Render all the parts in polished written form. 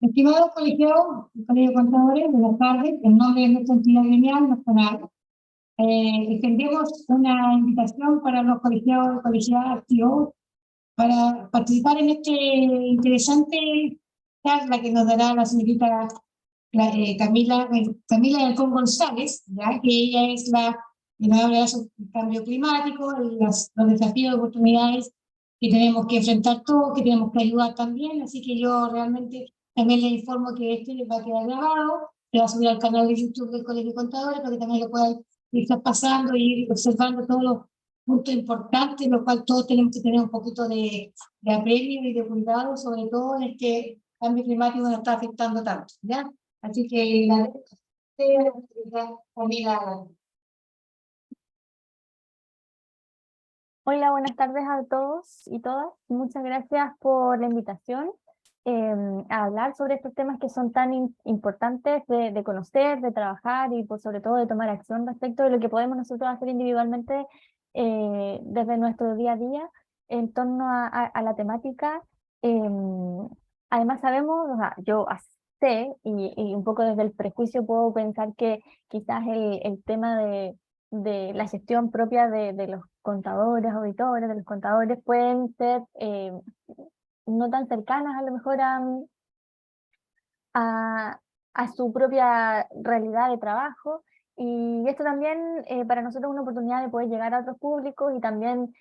Estimados colegiados, colegio de contadores, buenas tardes. En nombre de nuestra entidad gremial nacional, extendemos una invitación para los colegiados y colegiadas activos para participar en este interesante charla que nos dará la señorita Camila Halcón González, ¿ya? Que ella es la que nos habla sobre el cambio climático, los desafíos y oportunidades que tenemos que enfrentar todos, que tenemos que ayudar también. Así que yo realmente también les informo que este les va a quedar grabado, se va a subir al canal de YouTube del Colegio de Contadores para que también lo puedan ir pasando y ir observando todos los puntos importantes, en los cuales todos tenemos que tener un poquito de apremio y de cuidado, sobre todo en este cambio climático que nos está afectando tanto, ¿ya? Así que Camila. Hola, buenas tardes a todos y todas. Muchas gracias por la invitación a hablar sobre estos temas que son tan importantes de conocer, de trabajar y sobre todo de tomar acción respecto de lo que podemos nosotros hacer individualmente desde nuestro día a día en torno a la temática. Además sabemos, o sea, yo sé y un poco desde el prejuicio puedo pensar que quizás el tema de la gestión propia de los contadores, auditores, de los contadores pueden ser no tan cercanas a lo mejor a, a su propia realidad de trabajo, y esto también para nosotros es una oportunidad de poder llegar a otros públicos y también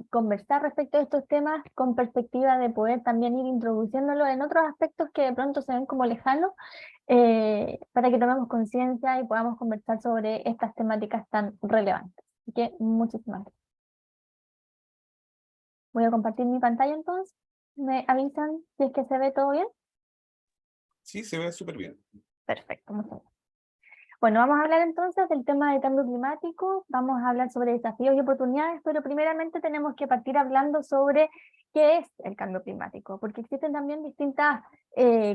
conversar respecto a estos temas con perspectiva de poder también ir introduciéndolo en otros aspectos que de pronto se ven como lejanos, para que tomemos conciencia y podamos conversar sobre estas temáticas tan relevantes. Así que muchísimas gracias. Voy a compartir mi pantalla entonces. ¿Me avisan si es que se ve todo bien? Sí, se ve súper bien. Perfecto, muchas gracias. Bueno, vamos a hablar entonces del tema del cambio climático, vamos a hablar sobre desafíos y oportunidades, pero primeramente tenemos que partir hablando sobre qué es el cambio climático, porque existen también distintas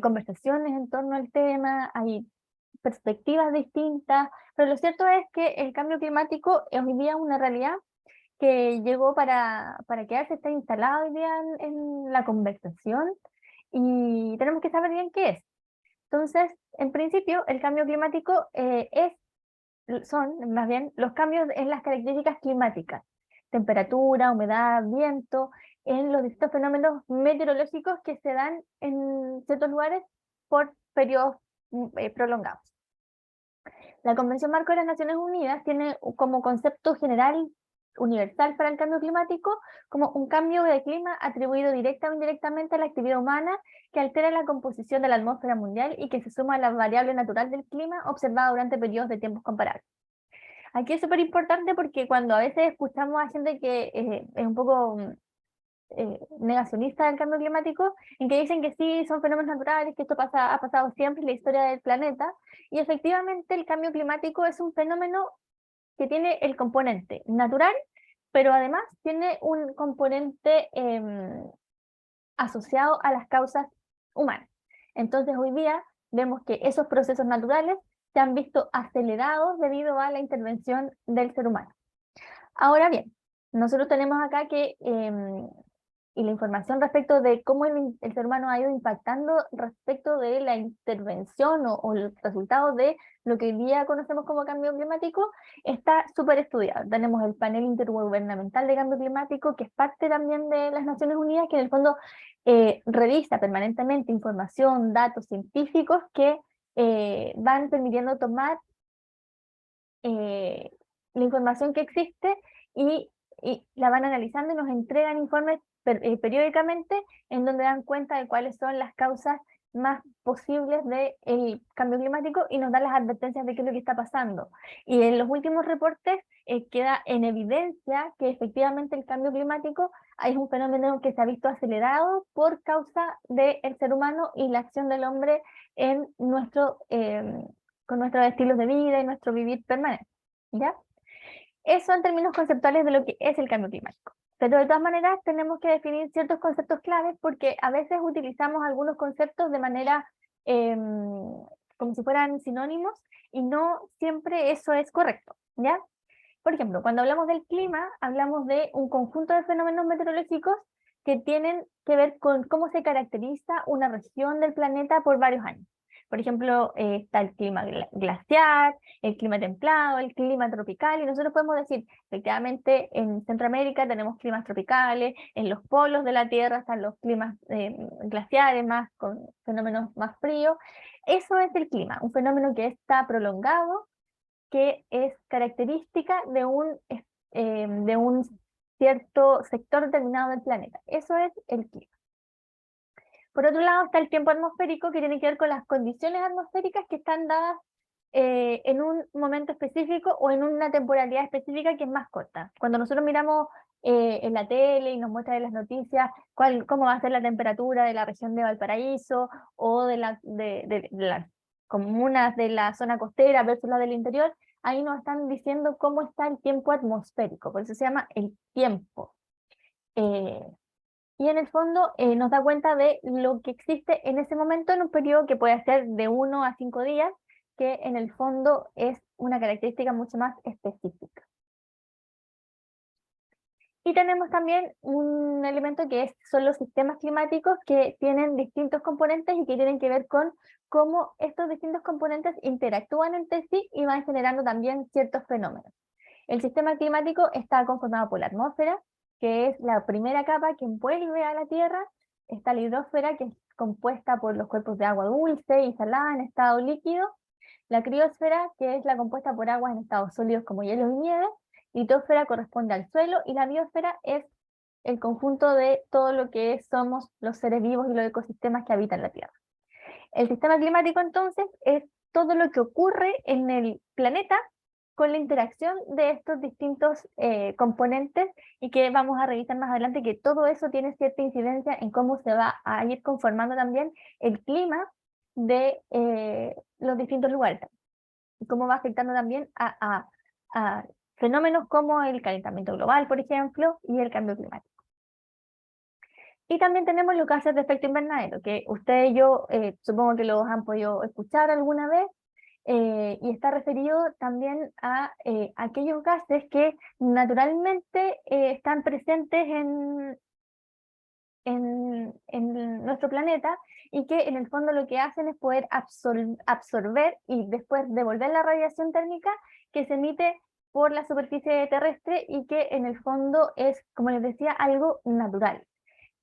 conversaciones en torno al tema, hay perspectivas distintas, pero lo cierto es que el cambio climático es hoy día una realidad que llegó para quedarse, está instalado hoy día en la conversación y tenemos que saber bien qué es. Entonces, en principio, el cambio climático son más bien los cambios en las características climáticas, temperatura, humedad, viento, en los distintos fenómenos meteorológicos que se dan en ciertos lugares por periodos prolongados. La Convención Marco de las Naciones Unidas tiene como concepto general universal para el cambio climático como un cambio de clima atribuido directa o indirectamente a la actividad humana que altera la composición de la atmósfera mundial y que se suma a la variable natural del clima observada durante periodos de tiempos comparables. Aquí es súper importante porque cuando a veces escuchamos a gente que es un poco negacionista del cambio climático, en que dicen que sí, son fenómenos naturales, que esto ha pasado siempre en la historia del planeta, y efectivamente el cambio climático es un fenómeno que tiene el componente natural, pero además tiene un componente asociado a las causas humanas. Entonces hoy día vemos que esos procesos naturales se han visto acelerados debido a la intervención del ser humano. Ahora bien, nosotros tenemos acá que y la información respecto de cómo el ser humano ha ido impactando respecto de la intervención o el resultado de lo que hoy día conocemos como cambio climático, está súper estudiado. Tenemos el panel intergubernamental de cambio climático, que es parte también de las Naciones Unidas, que en el fondo revisa permanentemente información, datos científicos que van permitiendo tomar la información que existe y la van analizando y nos entregan informes periódicamente en donde dan cuenta de cuáles son las causas más posibles del cambio climático y nos dan las advertencias de qué es lo que está pasando. Y en los últimos reportes queda en evidencia que efectivamente el cambio climático es un fenómeno que se ha visto acelerado por causa del ser humano y la acción del hombre en con nuestros estilos de vida y nuestro vivir permanente, ¿ya? Eso en términos conceptuales de lo que es el cambio climático. Pero de todas maneras tenemos que definir ciertos conceptos claves porque a veces utilizamos algunos conceptos de manera como si fueran sinónimos y no siempre eso es correcto, ¿ya? Por ejemplo, cuando hablamos del clima, hablamos de un conjunto de fenómenos meteorológicos que tienen que ver con cómo se caracteriza una región del planeta por varios años. Por ejemplo, está el clima glaciar, el clima templado, el clima tropical, y nosotros podemos decir, efectivamente, en Centroamérica tenemos climas tropicales, en los polos de la Tierra están los climas glaciares, más con fenómenos más fríos. Eso es el clima, un fenómeno que está prolongado, que es característica de un cierto sector determinado del planeta. Eso es el clima. Por otro lado está el tiempo atmosférico, que tiene que ver con las condiciones atmosféricas que están dadas en un momento específico o en una temporalidad específica que es más corta. Cuando nosotros miramos en la tele y nos muestran en las noticias cómo va a ser la temperatura de la región de Valparaíso o de las comunas de la zona costera versus la del interior, ahí nos están diciendo cómo está el tiempo atmosférico, por eso se llama el tiempo. Y en el fondo nos da cuenta de lo que existe en ese momento en un periodo que puede ser de 1 a 5 días, que en el fondo es una característica mucho más específica. Y tenemos también un elemento que son los sistemas climáticos, que tienen distintos componentes y que tienen que ver con cómo estos distintos componentes interactúan entre sí y van generando también ciertos fenómenos. El sistema climático está conformado por la atmósfera, que es la primera capa que envuelve a la Tierra. Está la hidrosfera, que es compuesta por los cuerpos de agua dulce y salada en estado líquido. La criosfera, que es la compuesta por aguas en estados sólidos como hielo y nieve. Litosfera corresponde al suelo, y la biosfera es el conjunto de todo lo que somos los seres vivos y los ecosistemas que habitan la Tierra. El sistema climático entonces es todo lo que ocurre en el planeta con la interacción de estos distintos componentes, y que vamos a revisar más adelante, que todo eso tiene cierta incidencia en cómo se va a ir conformando también el clima de los distintos lugares, y cómo va afectando también a fenómenos como el calentamiento global, por ejemplo, y el cambio climático. Y también tenemos los gases de efecto invernadero, que ustedes y yo supongo que los han podido escuchar alguna vez, y está referido también a aquellos gases que naturalmente están presentes en nuestro planeta, y que en el fondo lo que hacen es poder absorber y después devolver la radiación térmica que se emite por la superficie terrestre, y que en el fondo es, como les decía, algo natural.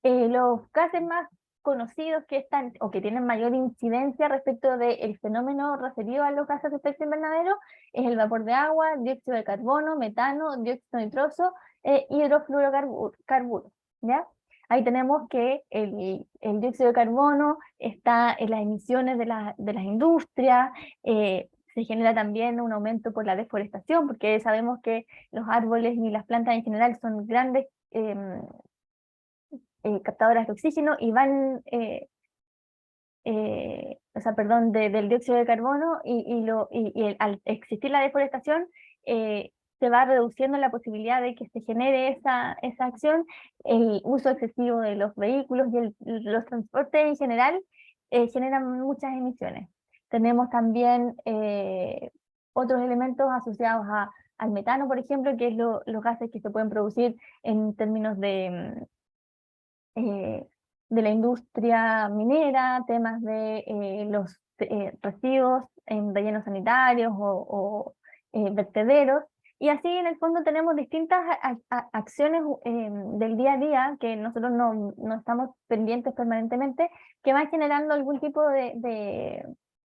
Los gases más conocidos que están o que tienen mayor incidencia respecto del fenómeno referido a los gases de efecto invernadero es el vapor de agua, dióxido de carbono, metano, dióxido nitroso, hidrofluorocarburos, ¿ya? Ahí tenemos que el dióxido de carbono está en las emisiones de las industrias. Se genera también un aumento por la deforestación, porque sabemos que los árboles y las plantas en general son grandes captadoras de oxígeno, y van, del dióxido de carbono, al existir la deforestación, se va reduciendo la posibilidad de que se genere esa acción. El uso excesivo de los vehículos y los transportes en general generan muchas emisiones. Tenemos también otros elementos asociados al metano, por ejemplo, que es los gases que se pueden producir en términos de la industria minera, temas de los residuos en rellenos sanitarios o vertederos. Y así en el fondo tenemos distintas acciones del día a día, que nosotros no estamos pendientes permanentemente, que van generando algún tipo de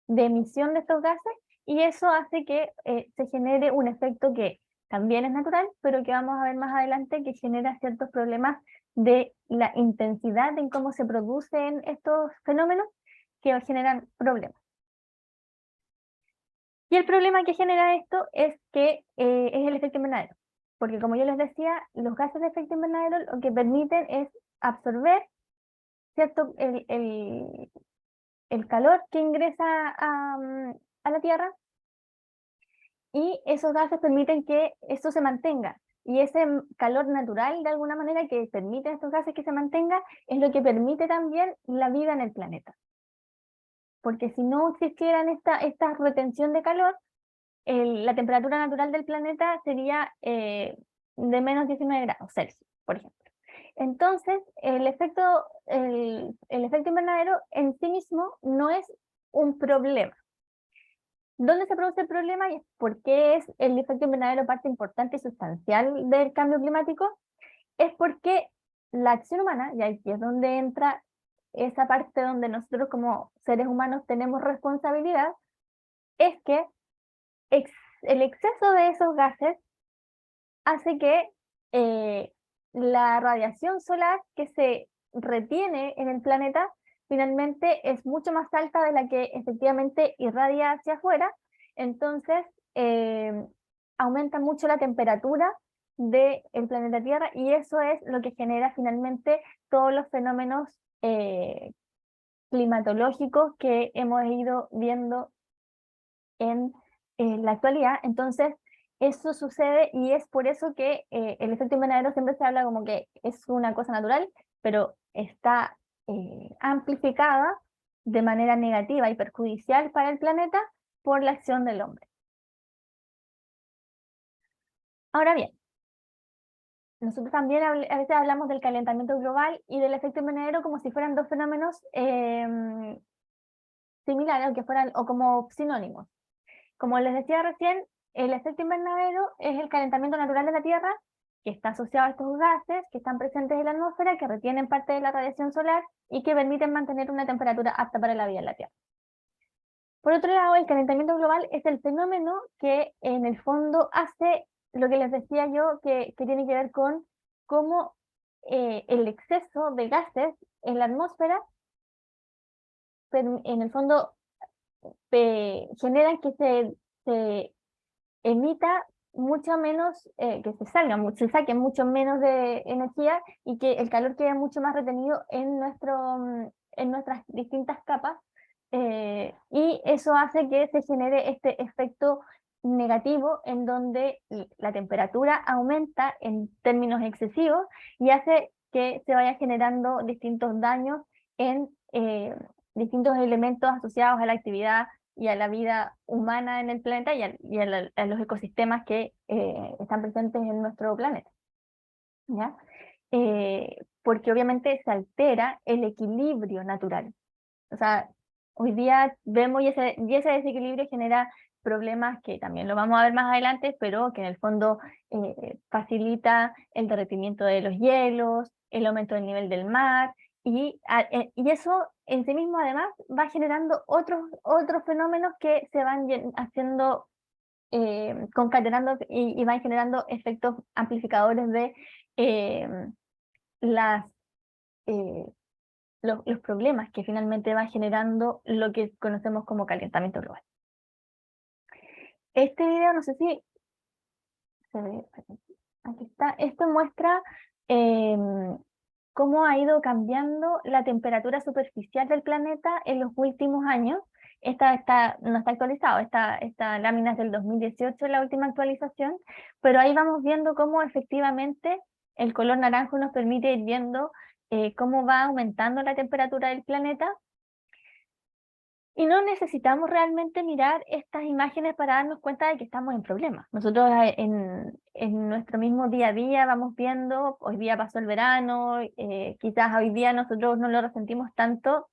emisión de estos gases, y eso hace que se genere un efecto que también es natural, pero que vamos a ver más adelante, que genera ciertos problemas de la intensidad en cómo se producen estos fenómenos, que generan problemas. Y el problema que genera esto es que es el efecto invernadero, porque como yo les decía, los gases de efecto invernadero lo que permiten es absorber, ¿cierto?, el calor que ingresa a la Tierra, y esos gases permiten que esto se mantenga. Y ese calor natural, de alguna manera, que permite a estos gases que se mantenga, es lo que permite también la vida en el planeta. Porque si no existieran esta retención de calor, la temperatura natural del planeta sería de menos 19 grados Celsius, por ejemplo. Entonces, el efecto invernadero en sí mismo no es un problema. ¿Dónde se produce el problema y por qué es el efecto invernadero parte importante y sustancial del cambio climático? Es porque la acción humana, y aquí es donde entra esa parte donde nosotros como seres humanos tenemos responsabilidad, es que el exceso de esos gases hace que la radiación solar que se retiene en el planeta finalmente es mucho más alta de la que efectivamente irradia hacia afuera, entonces aumenta mucho la temperatura del planeta Tierra y eso es lo que genera finalmente todos los fenómenos climatológicos que hemos ido viendo en la actualidad. Entonces, eso sucede y es por eso que el efecto invernadero siempre se habla como que es una cosa natural, pero está amplificada de manera negativa y perjudicial para el planeta por la acción del hombre. Ahora bien, nosotros también a veces hablamos del calentamiento global y del efecto invernadero como si fueran dos fenómenos similares o como sinónimos. Como les decía recién, el efecto invernadero es el calentamiento natural de la Tierra, que está asociado a estos gases que están presentes en la atmósfera, que retienen parte de la radiación solar y que permiten mantener una temperatura apta para la vida en la Tierra. Por otro lado, el calentamiento global es el fenómeno que en el fondo hace lo que les decía yo, que tiene que ver con cómo el exceso de gases en la atmósfera en el fondo generan que se emita mucho menos, que se saque mucho menos de energía y que el calor quede mucho más retenido en nuestras distintas capas, y eso hace que se genere este efecto negativo en donde la temperatura aumenta en términos excesivos y hace que se vaya generando distintos daños en distintos elementos asociados a la actividad y a la vida humana en el planeta a los ecosistemas que están presentes en nuestro planeta. ¿Ya? Porque obviamente se altera el equilibrio natural. O sea, hoy día vemos y ese desequilibrio genera problemas que también lo vamos a ver más adelante, pero que en el fondo facilita el derretimiento de los hielos, el aumento del nivel del mar, y eso en sí mismo además va generando otros fenómenos que se van haciendo, concatenando y van generando efectos amplificadores de las... los problemas que finalmente van generando lo que conocemos como calentamiento global. Este video, no sé si se ve, aquí está, esto muestra cómo ha ido cambiando la temperatura superficial del planeta en los últimos años. No está actualizado, esta lámina es del 2018, la última actualización, pero ahí vamos viendo cómo efectivamente el color naranjo nos permite ir viendo cómo va aumentando la temperatura del planeta. Y no necesitamos realmente mirar estas imágenes para darnos cuenta de que estamos en problemas. Nosotros en nuestro mismo día a día vamos viendo, hoy día pasó el verano, quizás hoy día nosotros no lo resentimos tanto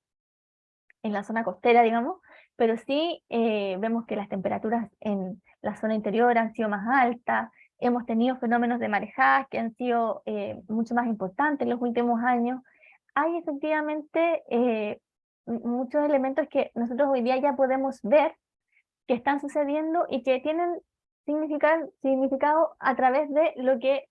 en la zona costera, digamos, pero sí vemos que las temperaturas en la zona interior han sido más altas, hemos tenido fenómenos de marejadas que han sido mucho más importantes en los últimos años. Hay efectivamente muchos elementos que nosotros hoy día ya podemos ver que están sucediendo y que tienen significado a través de lo que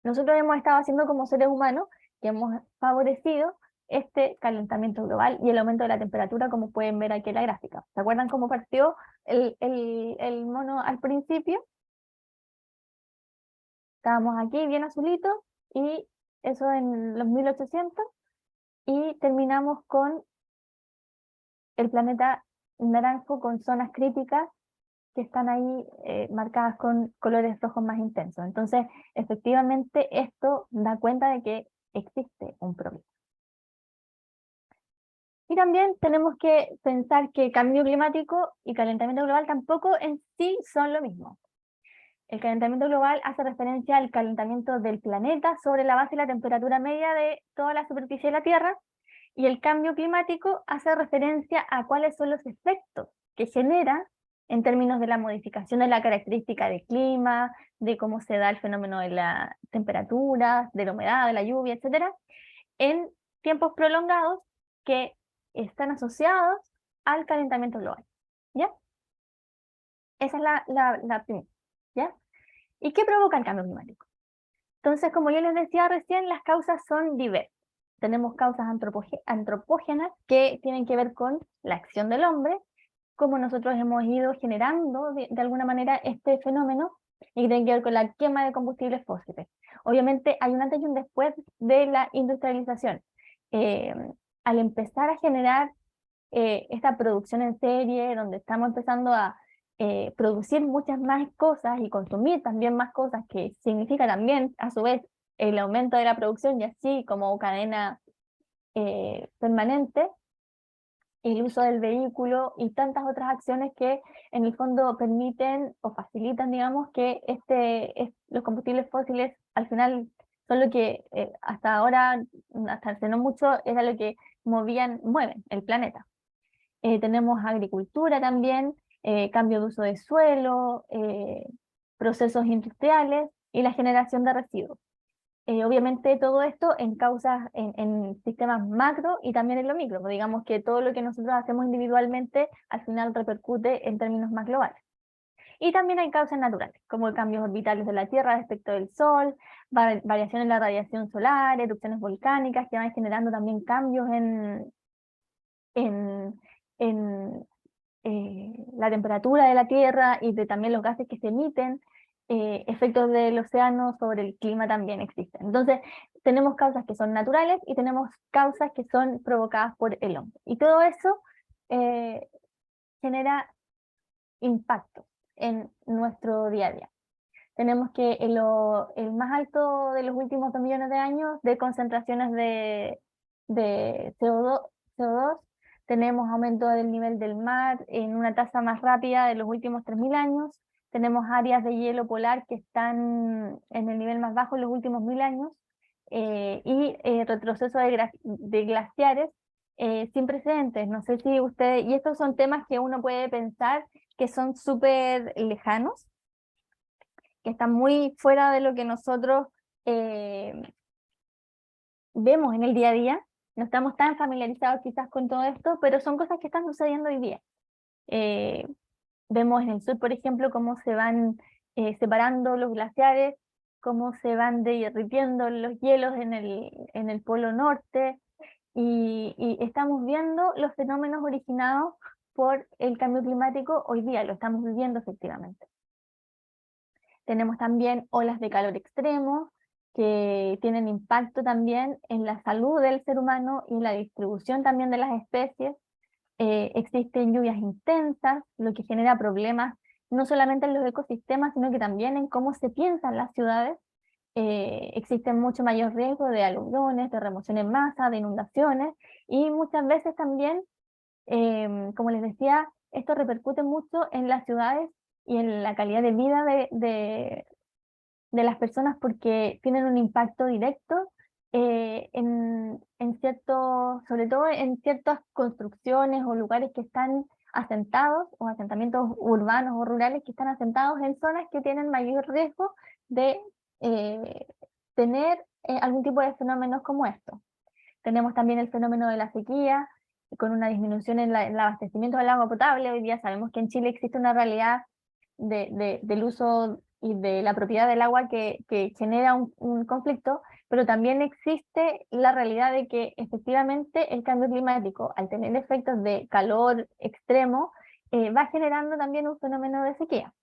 nosotros hemos estado haciendo como seres humanos, que hemos favorecido este calentamiento global y el aumento de la temperatura, como pueden ver aquí en la gráfica. ¿Se acuerdan cómo partió el mono al principio? Estábamos aquí bien azulitos y eso en los 1800, y terminamos con el planeta naranjo con zonas críticas que están ahí marcadas con colores rojos más intensos. Entonces, efectivamente, esto da cuenta de que existe un problema. Y también tenemos que pensar que cambio climático y calentamiento global tampoco en sí son lo mismo. El calentamiento global hace referencia al calentamiento del planeta sobre la base de la temperatura media de toda la superficie de la Tierra, y el cambio climático hace referencia a cuáles son los efectos que genera en términos de la modificación de la característica del clima, de cómo se da el fenómeno de la temperatura, de la humedad, de la lluvia, etcétera, en tiempos prolongados que están asociados al calentamiento global, ¿ya? Esa es la primera, ¿ya? ¿Y qué provoca el cambio climático? Entonces, como yo les decía recién, las causas son diversas. Tenemos causas antropógenas que tienen que ver con la acción del hombre, cómo nosotros hemos ido generando de alguna manera este fenómeno, y que tiene que ver con la quema de combustibles fósiles. Obviamente hay un antes y un después de la industrialización. Al empezar a generar esta producción en serie, donde estamos empezando a producir muchas más cosas y consumir también más cosas, que significa también a su vez el aumento de la producción y así como cadena permanente, el uso del vehículo y tantas otras acciones que en el fondo permiten o facilitan, digamos, que los combustibles fósiles al final son lo que hasta ahora, hasta hace no mucho, era lo que mueven el planeta. Tenemos agricultura también, cambio de uso de suelo, procesos industriales y la generación de residuos. Obviamente todo esto en causas, en sistemas macro y también en lo micro, digamos que todo lo que nosotros hacemos individualmente al final repercute en términos más globales. Y también hay causas naturales, como cambios orbitales de la Tierra respecto del Sol, variación en la radiación solar, erupciones volcánicas que van generando también cambios en la temperatura de la Tierra y de también los gases que se emiten. Efectos del océano sobre el clima también existen. Entonces, tenemos causas que son naturales y tenemos causas que son provocadas por el hombre. Y todo eso genera impacto en nuestro día a día. Tenemos que el más alto de los últimos 2 millones de años de concentraciones de CO2, tenemos aumento del nivel del mar en una tasa más rápida de los últimos 3.000 años, tenemos áreas de hielo polar que están en el nivel más bajo en los últimos 1.000 años, y retroceso de glaciares sin precedentes. No sé si ustedes, y estos son temas que uno puede pensar que son súper lejanos, que están muy fuera de lo que nosotros vemos en el día a día. No estamos tan familiarizados quizás con todo esto, pero son cosas que están sucediendo hoy día. Vemos en el sur, por ejemplo, cómo se van separando los glaciares, cómo se van derritiendo los hielos en el polo norte, y estamos viendo los fenómenos originados por el cambio climático hoy día, lo estamos viviendo efectivamente. Tenemos también olas de calor extremo que tienen impacto también en la salud del ser humano y en la distribución también de las especies. Existen lluvias intensas, lo que genera problemas no solamente en los ecosistemas, sino que también en cómo se piensan las ciudades. Existe mucho mayor riesgo de aluviones, de remoción en masa, de inundaciones, y muchas veces también, como les decía, esto repercute mucho en las ciudades y en la calidad de vida de las personas, porque tienen un impacto directo sobre todo en ciertas construcciones o lugares que están asentados, o asentamientos urbanos o rurales que están asentados en zonas que tienen mayor riesgo de tener algún tipo de fenómenos como esto. Tenemos también el fenómeno de la sequía, con una disminución en el abastecimiento del agua potable. Hoy día sabemos que en Chile existe una realidad del uso y de la propiedad del agua que genera un conflicto, pero también existe la realidad de que efectivamente el cambio climático, al tener efectos de calor extremo, va generando también un fenómeno de sequía.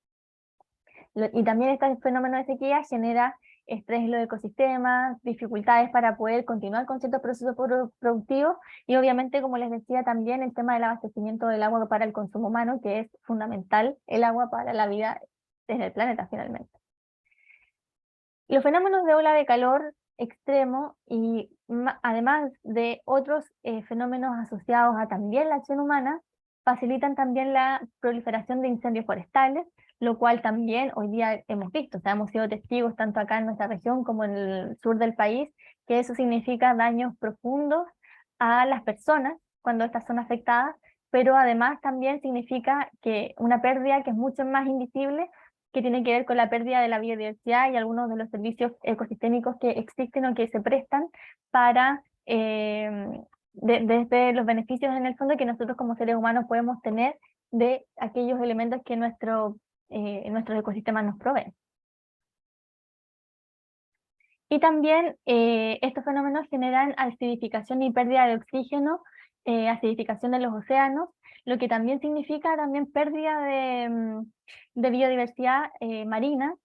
Y también este fenómeno de sequía genera estrés en los ecosistemas, dificultades para poder continuar con ciertos procesos productivos, y obviamente, como les decía, también el tema del abastecimiento del agua para el consumo humano, que es fundamental el agua para la vida en el planeta finalmente. Los fenómenos de ola de calor extremo, y además de otros fenómenos asociados a también la acción humana, facilitan también la proliferación de incendios forestales, lo cual también hoy día hemos visto, o sea, hemos sido testigos tanto acá en nuestra región como en el sur del país, que eso significa daños profundos a las personas cuando estas son afectadas, pero además también significa que una pérdida que es mucho más invisible, que tiene que ver con la pérdida de la biodiversidad y algunos de los servicios ecosistémicos que existen o que se prestan para, desde los beneficios en el fondo que nosotros como seres humanos podemos tener de aquellos elementos que nuestros ecosistemas nos proveen. Y también estos fenómenos generan acidificación y pérdida de oxígeno, acidificación de los océanos, lo que también significa también pérdida de biodiversidad marina.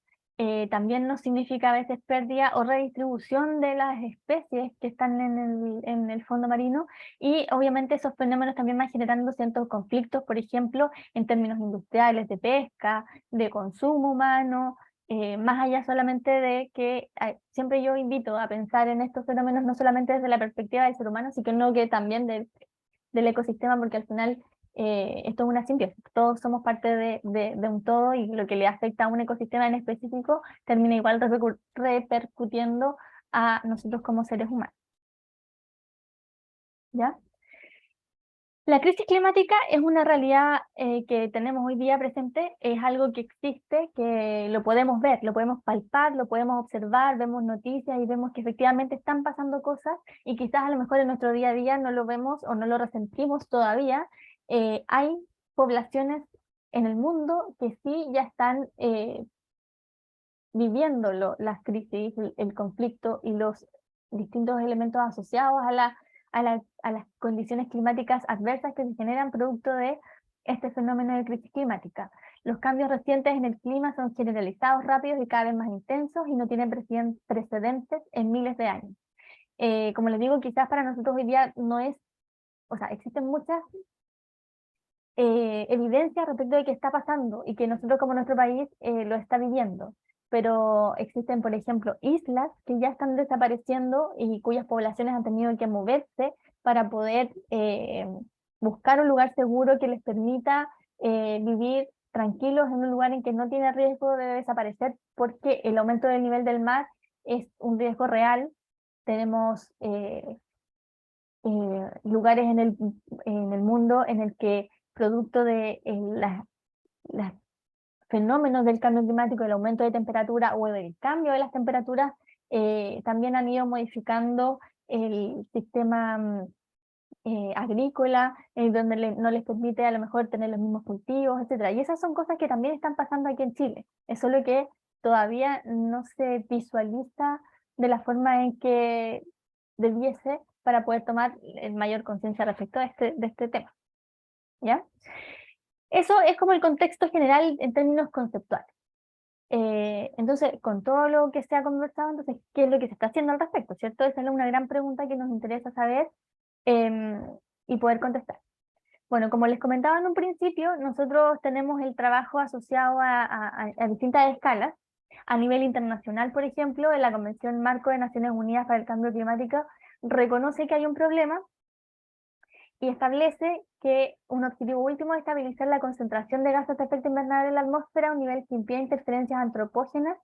También nos significa a veces pérdida o redistribución de las especies que están en el fondo marino, y obviamente esos fenómenos también van generando ciertos conflictos, por ejemplo, en términos industriales, de pesca, de consumo humano, más allá solamente de que siempre yo invito a pensar en estos fenómenos no solamente desde la perspectiva del ser humano, sino que también del ecosistema, porque al final esto es una simbiosis, todos somos parte de un todo, y lo que le afecta a un ecosistema en específico termina igual repercutiendo a nosotros como seres humanos. ¿Ya? La crisis climática es una realidad que tenemos hoy día presente, es algo que existe, que lo podemos ver, lo podemos palpar, lo podemos observar, vemos noticias y vemos que efectivamente están pasando cosas, y quizás a lo mejor en nuestro día a día no lo vemos o no lo resentimos todavía. Hay poblaciones en el mundo que sí ya están viviendo las crisis, el conflicto y los distintos elementos asociados a las condiciones climáticas adversas que se generan producto de este fenómeno de crisis climática. Los cambios recientes en el clima son generalizados, rápidos y cada vez más intensos, y no tienen precedentes en miles de años. Como les digo, quizás para nosotros hoy día no es, o sea, existen muchas evidencias respecto de qué está pasando y que nosotros como nuestro país lo está viviendo, pero existen, por ejemplo, islas que ya están desapareciendo y cuyas poblaciones han tenido que moverse para poder buscar un lugar seguro que les permita vivir tranquilos en un lugar en que no tiene riesgo de desaparecer, porque el aumento del nivel del mar es un riesgo real. Tenemos lugares en el mundo en el que, producto de los fenómenos del cambio climático, el aumento de temperatura o del cambio de las temperaturas, también han ido modificando el sistema agrícola, donde no les permite a lo mejor tener los mismos cultivos, etc. Y esas son cosas que también están pasando aquí en Chile. Es solo que todavía no se visualiza de la forma en que debiese, para poder tomar mayor conciencia respecto de este tema. ¿Ya? Eso es como el contexto general en términos conceptuales. Entonces, con todo lo que se ha conversado, entonces, ¿qué es lo que se está haciendo al respecto? ¿Cierto? Esa es una gran pregunta que nos interesa saber y poder contestar. Bueno, como les comentaba en un principio, nosotros tenemos el trabajo asociado a distintas escalas. A nivel internacional, por ejemplo, en la Convención Marco de Naciones Unidas para el Cambio Climático, reconoce que hay un problema y establece que un objetivo último es estabilizar la concentración de gases de efecto invernadero en la atmósfera a un nivel que impida interferencias antropógenas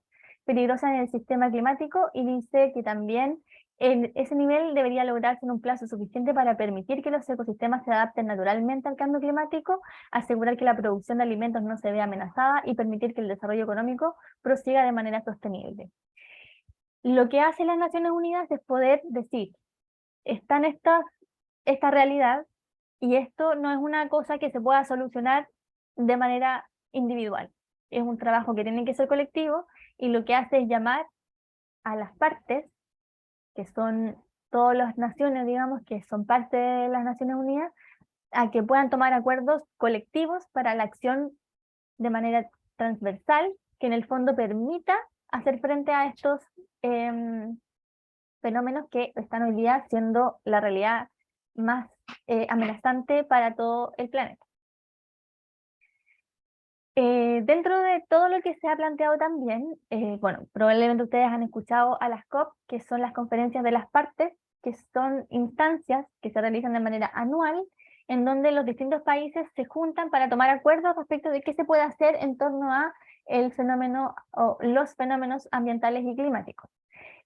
peligrosas en el sistema climático, y dice que también ese nivel debería lograrse en un plazo suficiente para permitir que los ecosistemas se adapten naturalmente al cambio climático, asegurar que la producción de alimentos no se vea amenazada y permitir que el desarrollo económico prosiga de manera sostenible. Lo que hace las Naciones Unidas es poder decir, están esta realidad, y esto no es una cosa que se pueda solucionar de manera individual. Es un trabajo que tiene que ser colectivo, y lo que hace es llamar a las partes, que son todas las naciones, digamos, que son parte de las Naciones Unidas, a que puedan tomar acuerdos colectivos para la acción de manera transversal, que en el fondo permita hacer frente a estos fenómenos que están hoy día siendo la realidad más amenazante para todo el planeta. Dentro de todo lo que se ha planteado también, bueno, probablemente ustedes han escuchado a las COP, que son las conferencias de las partes, que son instancias que se realizan de manera anual en donde los distintos países se juntan para tomar acuerdos respecto de qué se puede hacer en torno a el fenómeno o los fenómenos ambientales y climáticos.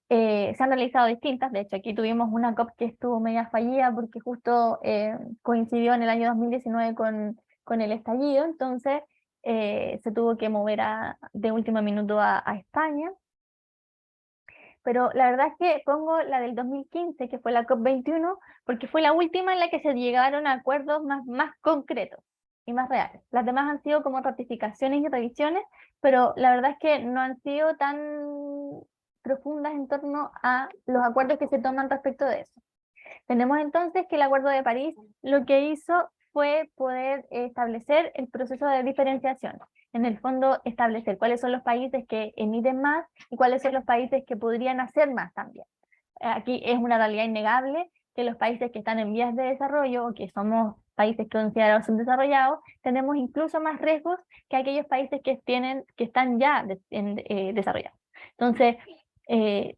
Se han realizado distintas, de hecho aquí tuvimos una COP que estuvo media fallida porque justo coincidió en el año 2019 con el estallido, entonces se tuvo que mover de último minuto a España. Pero la verdad es que pongo la del 2015, que fue la COP21, porque fue la última en la que se llegaron a acuerdos más concretos y más reales. Las demás han sido como ratificaciones y revisiones, pero la verdad es que no han sido tan profundas en torno a los acuerdos que se toman respecto de eso. Tenemos entonces que el Acuerdo de París lo que hizo fue poder establecer el proceso de diferenciación. En el fondo, establecer cuáles son los países que emiten más y cuáles son los países que podrían hacer más también. Aquí es una realidad innegable que los países que están en vías de desarrollo o que somos países considerados subdesarrollados, tenemos incluso más riesgos que aquellos países que están ya desarrollados. Entonces,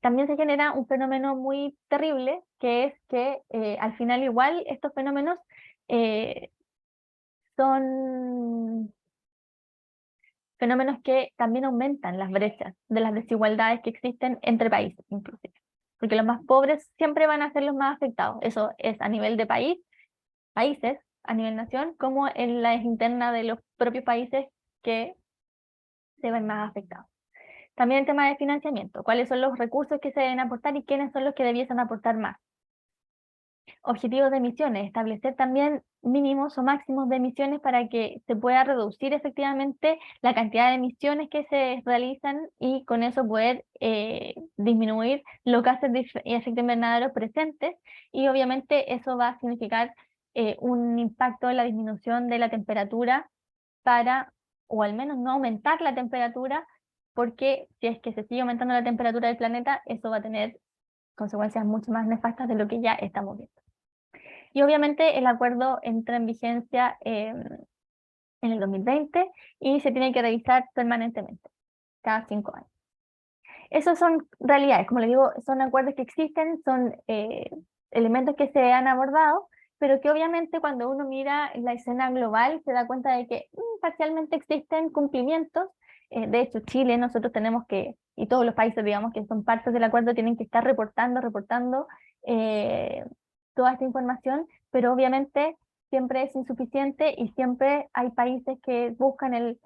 también se genera un fenómeno muy terrible, que es que al final igual estos fenómenos son fenómenos que también aumentan las brechas de las desigualdades que existen entre países, inclusive. Porque los más pobres siempre van a ser los más afectados. Eso es a nivel de países, a nivel nación, como en la interna de los propios países que se ven más afectados. También el tema de financiamiento, cuáles son los recursos que se deben aportar y quiénes son los que debiesen aportar más. Objetivos de emisiones, establecer también mínimos o máximos de emisiones para que se pueda reducir efectivamente la cantidad de emisiones que se realizan y con eso poder disminuir los gases de efecto invernadero presentes, y obviamente eso va a significar un impacto en la disminución de la temperatura o al menos no aumentar la temperatura, porque si es que se sigue aumentando la temperatura del planeta, eso va a tener consecuencias mucho más nefastas de lo que ya estamos viendo. Y obviamente el acuerdo entra en vigencia en el 2020 y se tiene que revisar permanentemente, cada 5 años. Esas son realidades, como les digo, son acuerdos que existen, son elementos que se han abordado, pero que obviamente cuando uno mira la escena global se da cuenta de que parcialmente existen cumplimientos. De hecho, Chile, nosotros tenemos que, y todos los países, digamos, que son partes del acuerdo, tienen que estar reportando toda esta información, pero obviamente siempre es insuficiente y siempre hay países que buscan el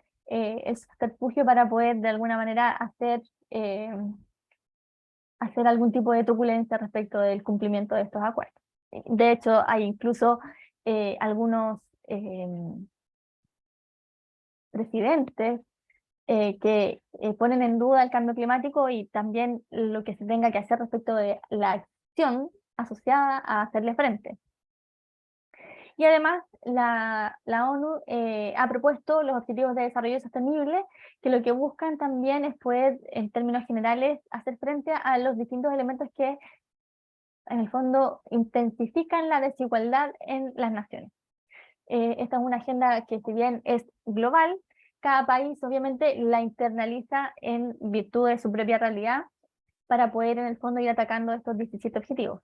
subterfugio para poder de alguna manera hacer algún tipo de truculencia respecto del cumplimiento de estos acuerdos. De hecho, hay incluso algunos presidentes que ponen en duda el cambio climático y también lo que se tenga que hacer respecto de la acción asociada a hacerle frente. Y además, la ONU ha propuesto los Objetivos de Desarrollo Sostenible, que lo que buscan también es poder, en términos generales, hacer frente a los distintos elementos que, en el fondo, intensifican la desigualdad en las naciones. Esta es una agenda que, si bien es global, cada país obviamente la internaliza en virtud de su propia realidad para poder, en el fondo, ir atacando estos 17 objetivos.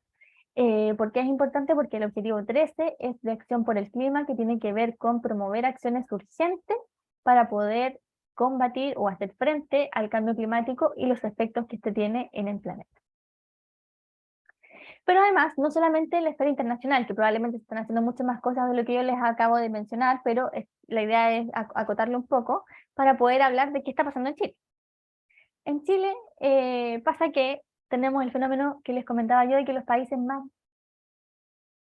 ¿Por qué es importante? Porque el objetivo 13 es de acción por el clima, que tiene que ver con promover acciones urgentes para poder combatir o hacer frente al cambio climático y los efectos que este tiene en el planeta. Pero además, no solamente en la esfera internacional, que probablemente se están haciendo muchas más cosas de lo que yo les acabo de mencionar, pero la idea es acotarlo un poco para poder hablar de qué está pasando en Chile. En Chile pasa que tenemos el fenómeno que les comentaba yo de que los países más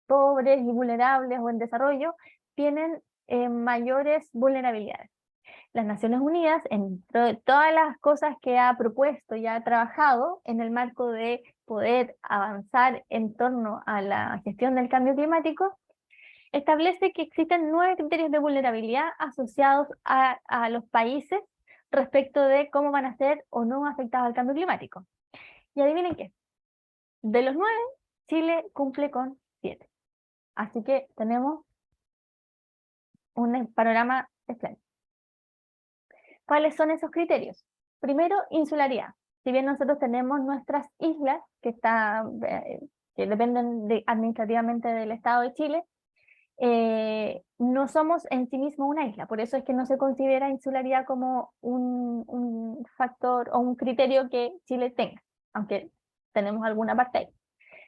pobres y vulnerables o en desarrollo tienen mayores vulnerabilidades. Las Naciones Unidas, entre todas las cosas que ha propuesto y ha trabajado en el marco de poder avanzar en torno a la gestión del cambio climático, establece que existen 9 criterios de vulnerabilidad asociados a los países respecto de cómo van a ser o no afectados al cambio climático. Y adivinen qué, de los 9, Chile cumple con 7. Así que tenemos un panorama espléndido. ¿Cuáles son esos criterios? Primero, insularidad. Si bien nosotros tenemos nuestras islas que dependen administrativamente del Estado de Chile, no somos en sí mismo una isla, por eso es que no se considera insularidad como un factor o un criterio que Chile tenga, aunque tenemos alguna parte ahí.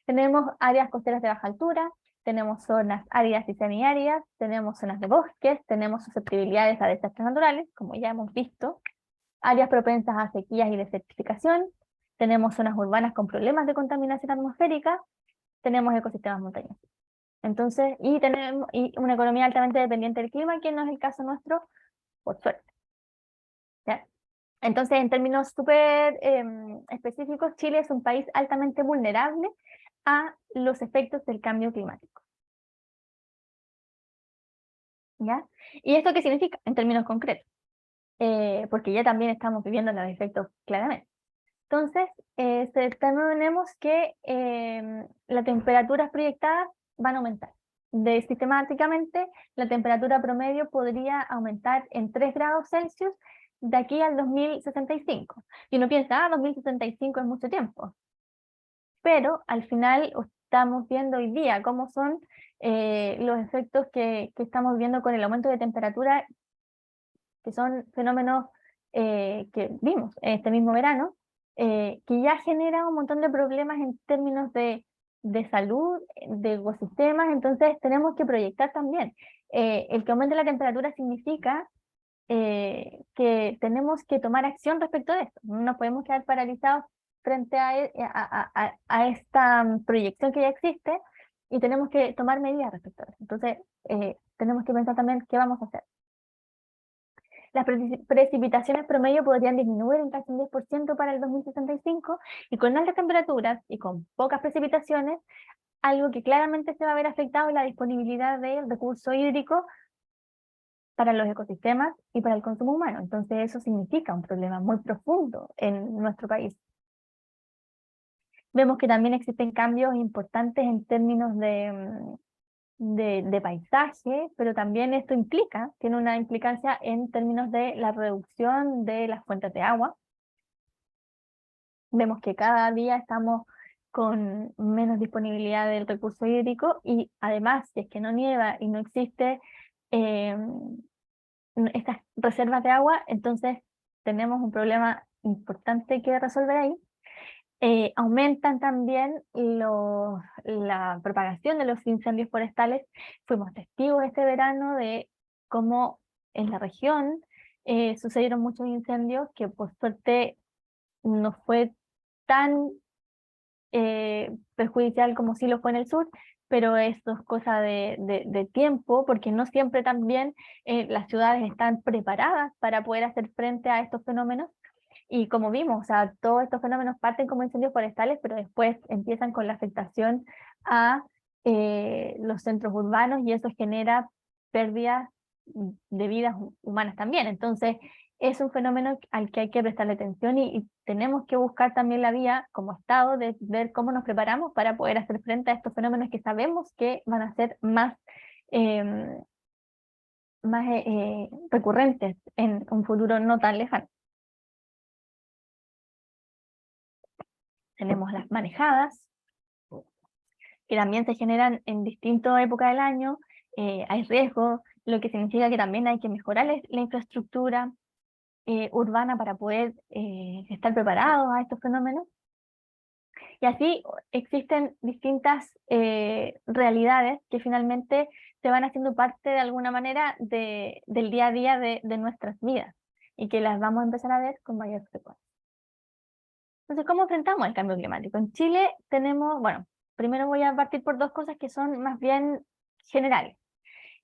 Tenemos áreas costeras de baja altura, tenemos zonas áridas y semiáridas, tenemos zonas de bosques, tenemos susceptibilidades a desastres naturales, como ya hemos visto, áreas propensas a sequías y desertificación, tenemos zonas urbanas con problemas de contaminación atmosférica, tenemos ecosistemas montañosos. Entonces, y tenemos una economía altamente dependiente del clima, que no es el caso nuestro, por suerte. ¿Ya? Entonces, en términos súper específicos, Chile es un país altamente vulnerable a los efectos del cambio climático. ¿Ya? ¿Y esto qué significa en términos concretos? Porque ya también estamos viviendo los efectos claramente. Entonces, tenemos que las temperaturas proyectadas van a aumentar. Sistemáticamente, la temperatura promedio podría aumentar en 3 grados Celsius de aquí al 2065. Y uno piensa, 2065 es mucho tiempo. Pero al final estamos viendo hoy día cómo son los efectos que estamos viendo con el aumento de temperatura, que son fenómenos que vimos este mismo verano, que ya genera un montón de problemas en términos de salud, de ecosistemas. Entonces tenemos que proyectar también. El que aumente la temperatura significa que tenemos que tomar acción respecto de esto. No nos podemos quedar paralizados frente a esta proyección que ya existe, y tenemos que tomar medidas respecto a eso. Entonces, tenemos que pensar también qué vamos a hacer. Las precipitaciones promedio podrían disminuir en casi un 10% para el 2065, y con altas temperaturas y con pocas precipitaciones, algo que claramente se va a ver afectado es la disponibilidad del recurso hídrico para los ecosistemas y para el consumo humano. Entonces eso significa un problema muy profundo en nuestro país. Vemos que también existen cambios importantes en términos de paisaje, pero también esto tiene una implicancia en términos de la reducción de las fuentes de agua. Vemos que cada día estamos con menos disponibilidad del recurso hídrico, y además, si es que no nieva y no existe estas reservas de agua, entonces tenemos un problema importante que resolver ahí. Aumentan también la propagación de los incendios forestales. Fuimos testigos este verano de cómo en la región sucedieron muchos incendios, que por suerte no fue tan perjudicial como sí lo fue en el sur, pero esto es cosa de tiempo, porque no siempre también las ciudades están preparadas para poder hacer frente a estos fenómenos. Y como vimos, o sea, todos estos fenómenos parten como incendios forestales, pero después empiezan con la afectación a los centros urbanos, y eso genera pérdidas de vidas humanas también. Entonces, es un fenómeno al que hay que prestarle atención, y tenemos que buscar también la vía como Estado de ver cómo nos preparamos para poder hacer frente a estos fenómenos que sabemos que van a ser más recurrentes en un futuro no tan lejano. Tenemos las marejadas, que también se generan en distintas épocas del año. Hay riesgo, lo que significa que también hay que mejorar la infraestructura urbana para poder estar preparados a estos fenómenos. Y así existen distintas realidades que finalmente se van haciendo parte de alguna manera del día a día de nuestras vidas, y que las vamos a empezar a ver con mayor frecuencia. Entonces, ¿cómo enfrentamos el cambio climático? En Chile tenemos, bueno, primero voy a partir por dos cosas que son más bien generales.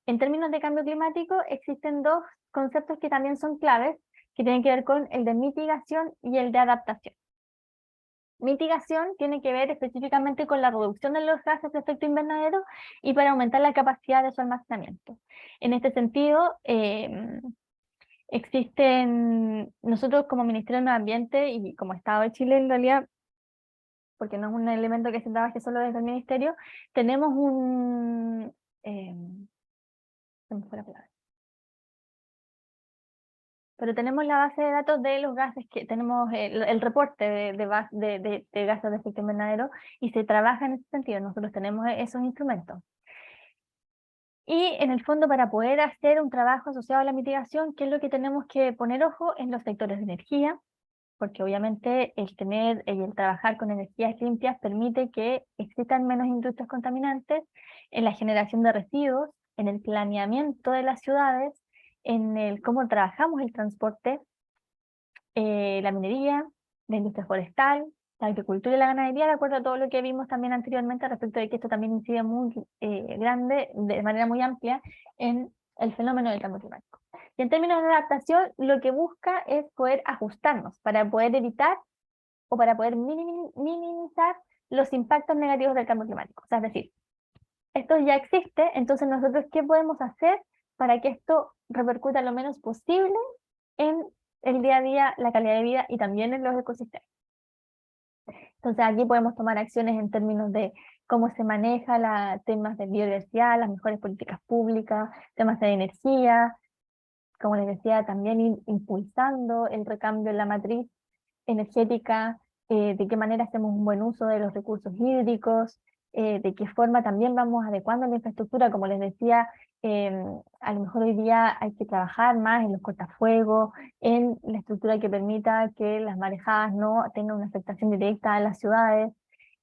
En términos de cambio climático, existen dos conceptos que también son claves, que tienen que ver con el de mitigación y el de adaptación. Mitigación tiene que ver específicamente con la reducción de los gases de efecto invernadero y para aumentar la capacidad de su almacenamiento. En este sentido, nosotros como Ministerio del Medio Ambiente y como Estado de Chile, en realidad, porque no es un elemento que se trabaje solo desde el Ministerio, tenemos se me fue la palabra. Pero tenemos la base de datos de los gases, que tenemos el reporte de gases de efecto invernadero, y se trabaja en ese sentido. Nosotros tenemos esos instrumentos. Y en el fondo, para poder hacer un trabajo asociado a la mitigación, ¿qué es lo que tenemos que poner ojo? En los sectores de energía, porque obviamente el trabajar con energías limpias permite que existan menos industrias contaminantes, en la generación de residuos, en el planeamiento de las ciudades, en el cómo trabajamos el transporte, la minería, la industria forestal, la agricultura y la ganadería, de acuerdo a todo lo que vimos también anteriormente respecto de que esto también incide muy grande, de manera muy amplia, en el fenómeno del cambio climático. Y en términos de adaptación, lo que busca es poder ajustarnos para poder evitar o para poder minimizar los impactos negativos del cambio climático. O sea, es decir, esto ya existe, entonces nosotros, ¿qué podemos hacer para que esto repercuta lo menos posible en el día a día, la calidad de vida y también en los ecosistemas? Entonces aquí podemos tomar acciones en términos de cómo se maneja temas de biodiversidad, las mejores políticas públicas, temas de energía, como les decía, también impulsando el recambio en la matriz energética, de qué manera hacemos un buen uso de los recursos hídricos, de qué forma también vamos adecuando la infraestructura, como les decía, a lo mejor hoy día hay que trabajar más en los cortafuegos, en la estructura que permita que las marejadas no tengan una afectación directa a las ciudades,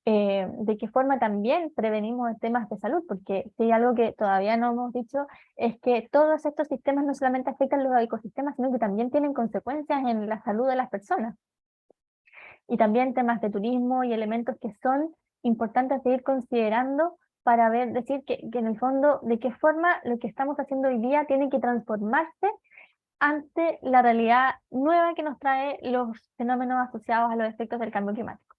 de qué forma también prevenimos temas de salud, porque si hay algo que todavía no hemos dicho, es que todos estos sistemas no solamente afectan los ecosistemas, sino que también tienen consecuencias en la salud de las personas. Y también temas de turismo y elementos que son importantes seguir considerando para decir que en el fondo de qué forma lo que estamos haciendo hoy día tiene que transformarse ante la realidad nueva que nos trae los fenómenos asociados a los efectos del cambio climático.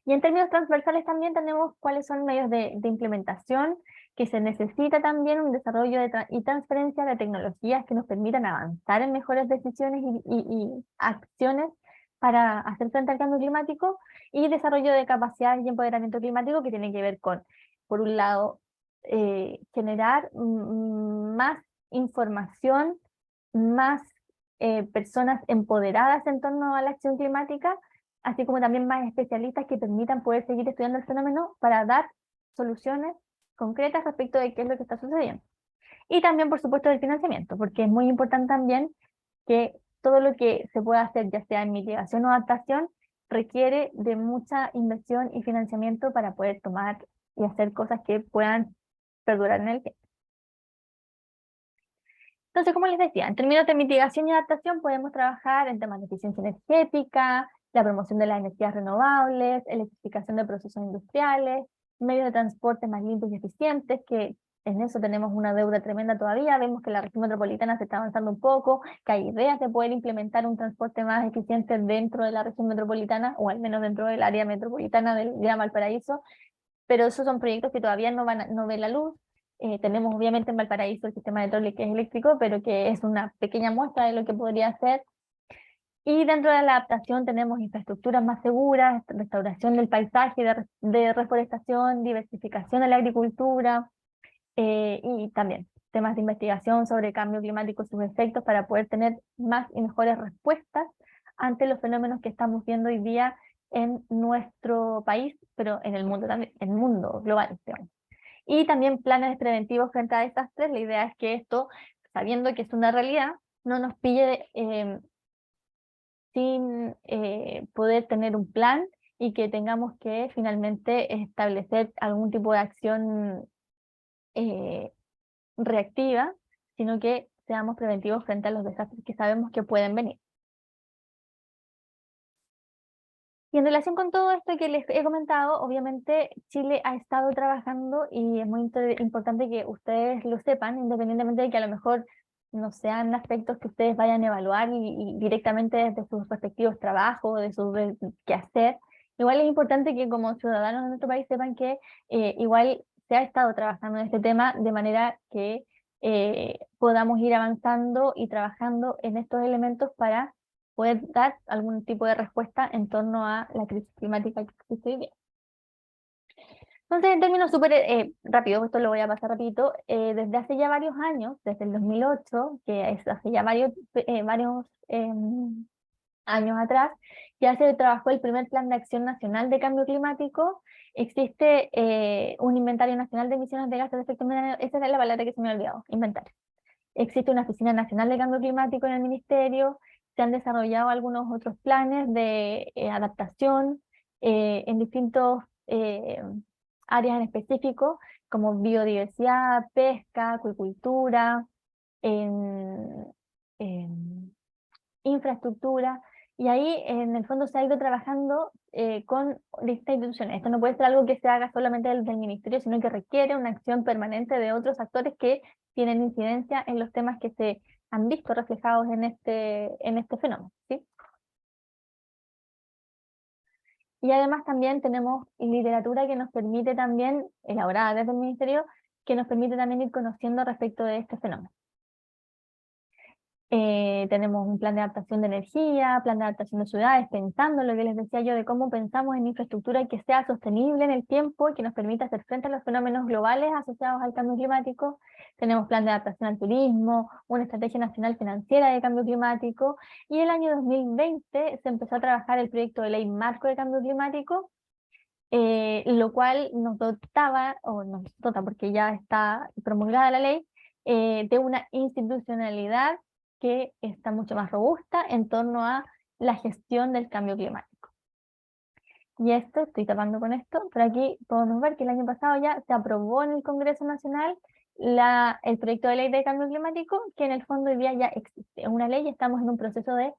Y en términos transversales también tenemos cuáles son medios de implementación, que se necesita también un desarrollo y transferencia de tecnologías que nos permitan avanzar en mejores decisiones y acciones para hacer frente al cambio climático, y desarrollo de capacidades y empoderamiento climático, que tiene que ver con, por un lado, generar más información, más personas empoderadas en torno a la acción climática, así como también más especialistas que permitan poder seguir estudiando el fenómeno para dar soluciones concretas respecto de qué es lo que está sucediendo. Y también, por supuesto, del financiamiento, porque es muy importante también que todo lo que se pueda hacer, ya sea en mitigación o adaptación, requiere de mucha inversión y financiamiento para poder tomar y hacer cosas que puedan perdurar en el tiempo. Entonces, como les decía, en términos de mitigación y adaptación podemos trabajar en temas de eficiencia energética, la promoción de las energías renovables, electrificación de procesos industriales, medios de transporte más limpios y eficientes, que en eso tenemos una deuda tremenda todavía. Vemos que la región metropolitana se está avanzando un poco, que hay ideas de poder implementar un transporte más eficiente dentro de la región metropolitana, o al menos dentro del área metropolitana del Gran Valparaíso, pero esos son proyectos que todavía no ven la luz. Tenemos obviamente en Valparaíso el sistema de trole que es eléctrico, pero que es una pequeña muestra de lo que podría ser. Y dentro de la adaptación tenemos infraestructuras más seguras, restauración del paisaje, de reforestación, diversificación de la agricultura, y también temas de investigación sobre el cambio climático y sus efectos para poder tener más y mejores respuestas ante los fenómenos que estamos viendo hoy día en nuestro país, pero en el mundo también, en el mundo global, digamos. Y también planes preventivos frente a desastres. La idea es que esto, sabiendo que es una realidad, no nos pille sin poder tener un plan, y que tengamos que finalmente establecer algún tipo de acción reactiva, sino que seamos preventivos frente a los desastres que sabemos que pueden venir. Y en relación con todo esto que les he comentado, obviamente Chile ha estado trabajando, y es muy importante que ustedes lo sepan, independientemente de que a lo mejor no sean aspectos que ustedes vayan a evaluar y directamente desde sus respectivos trabajos, de su quehacer. Igual es importante que como ciudadanos de nuestro país sepan que igual se ha estado trabajando en este tema, de manera que podamos ir avanzando y trabajando en estos elementos para poder dar algún tipo de respuesta en torno a la crisis climática que existe hoy día. Entonces, en términos súper rápidos, esto lo voy a pasar rapidito, desde hace ya varios años, desde el 2008, que es hace ya varios años atrás, ya se trabajó el primer Plan de Acción Nacional de Cambio Climático. Existe un inventario nacional de emisiones de gases de efecto invernadero. Esa es la palabra que se me ha olvidado, inventario. Existe una Oficina Nacional de Cambio Climático en el Ministerio. Se han desarrollado algunos otros planes de adaptación en distintos áreas en específico, como biodiversidad, pesca, acuicultura, en infraestructura, y ahí en el fondo se ha ido trabajando con distintas instituciones. Esto no puede ser algo que se haga solamente desde el ministerio, sino que requiere una acción permanente de otros actores que tienen incidencia en los temas que se han visto reflejados en este fenómeno, ¿sí? Y además también tenemos literatura que nos permite también, elaborada desde el ministerio, que nos permite también ir conociendo respecto de este fenómeno. Tenemos un plan de adaptación de energía, plan de adaptación de ciudades, pensando en lo que les decía yo de cómo pensamos en infraestructura que sea sostenible en el tiempo y que nos permita hacer frente a los fenómenos globales asociados al cambio climático. Tenemos plan de adaptación al turismo, una estrategia nacional financiera de cambio climático, y el año 2020 se empezó a trabajar el proyecto de ley marco de cambio climático, lo cual nos dotaba, o nos dota porque ya está promulgada la ley, de una institucionalidad que está mucho más robusta en torno a la gestión del cambio climático. Y esto, estoy tapando con esto, pero aquí podemos ver que el año pasado ya se aprobó en el Congreso Nacional el proyecto de ley de cambio climático, que en el fondo hoy día ya existe. Es una ley y estamos en un proceso de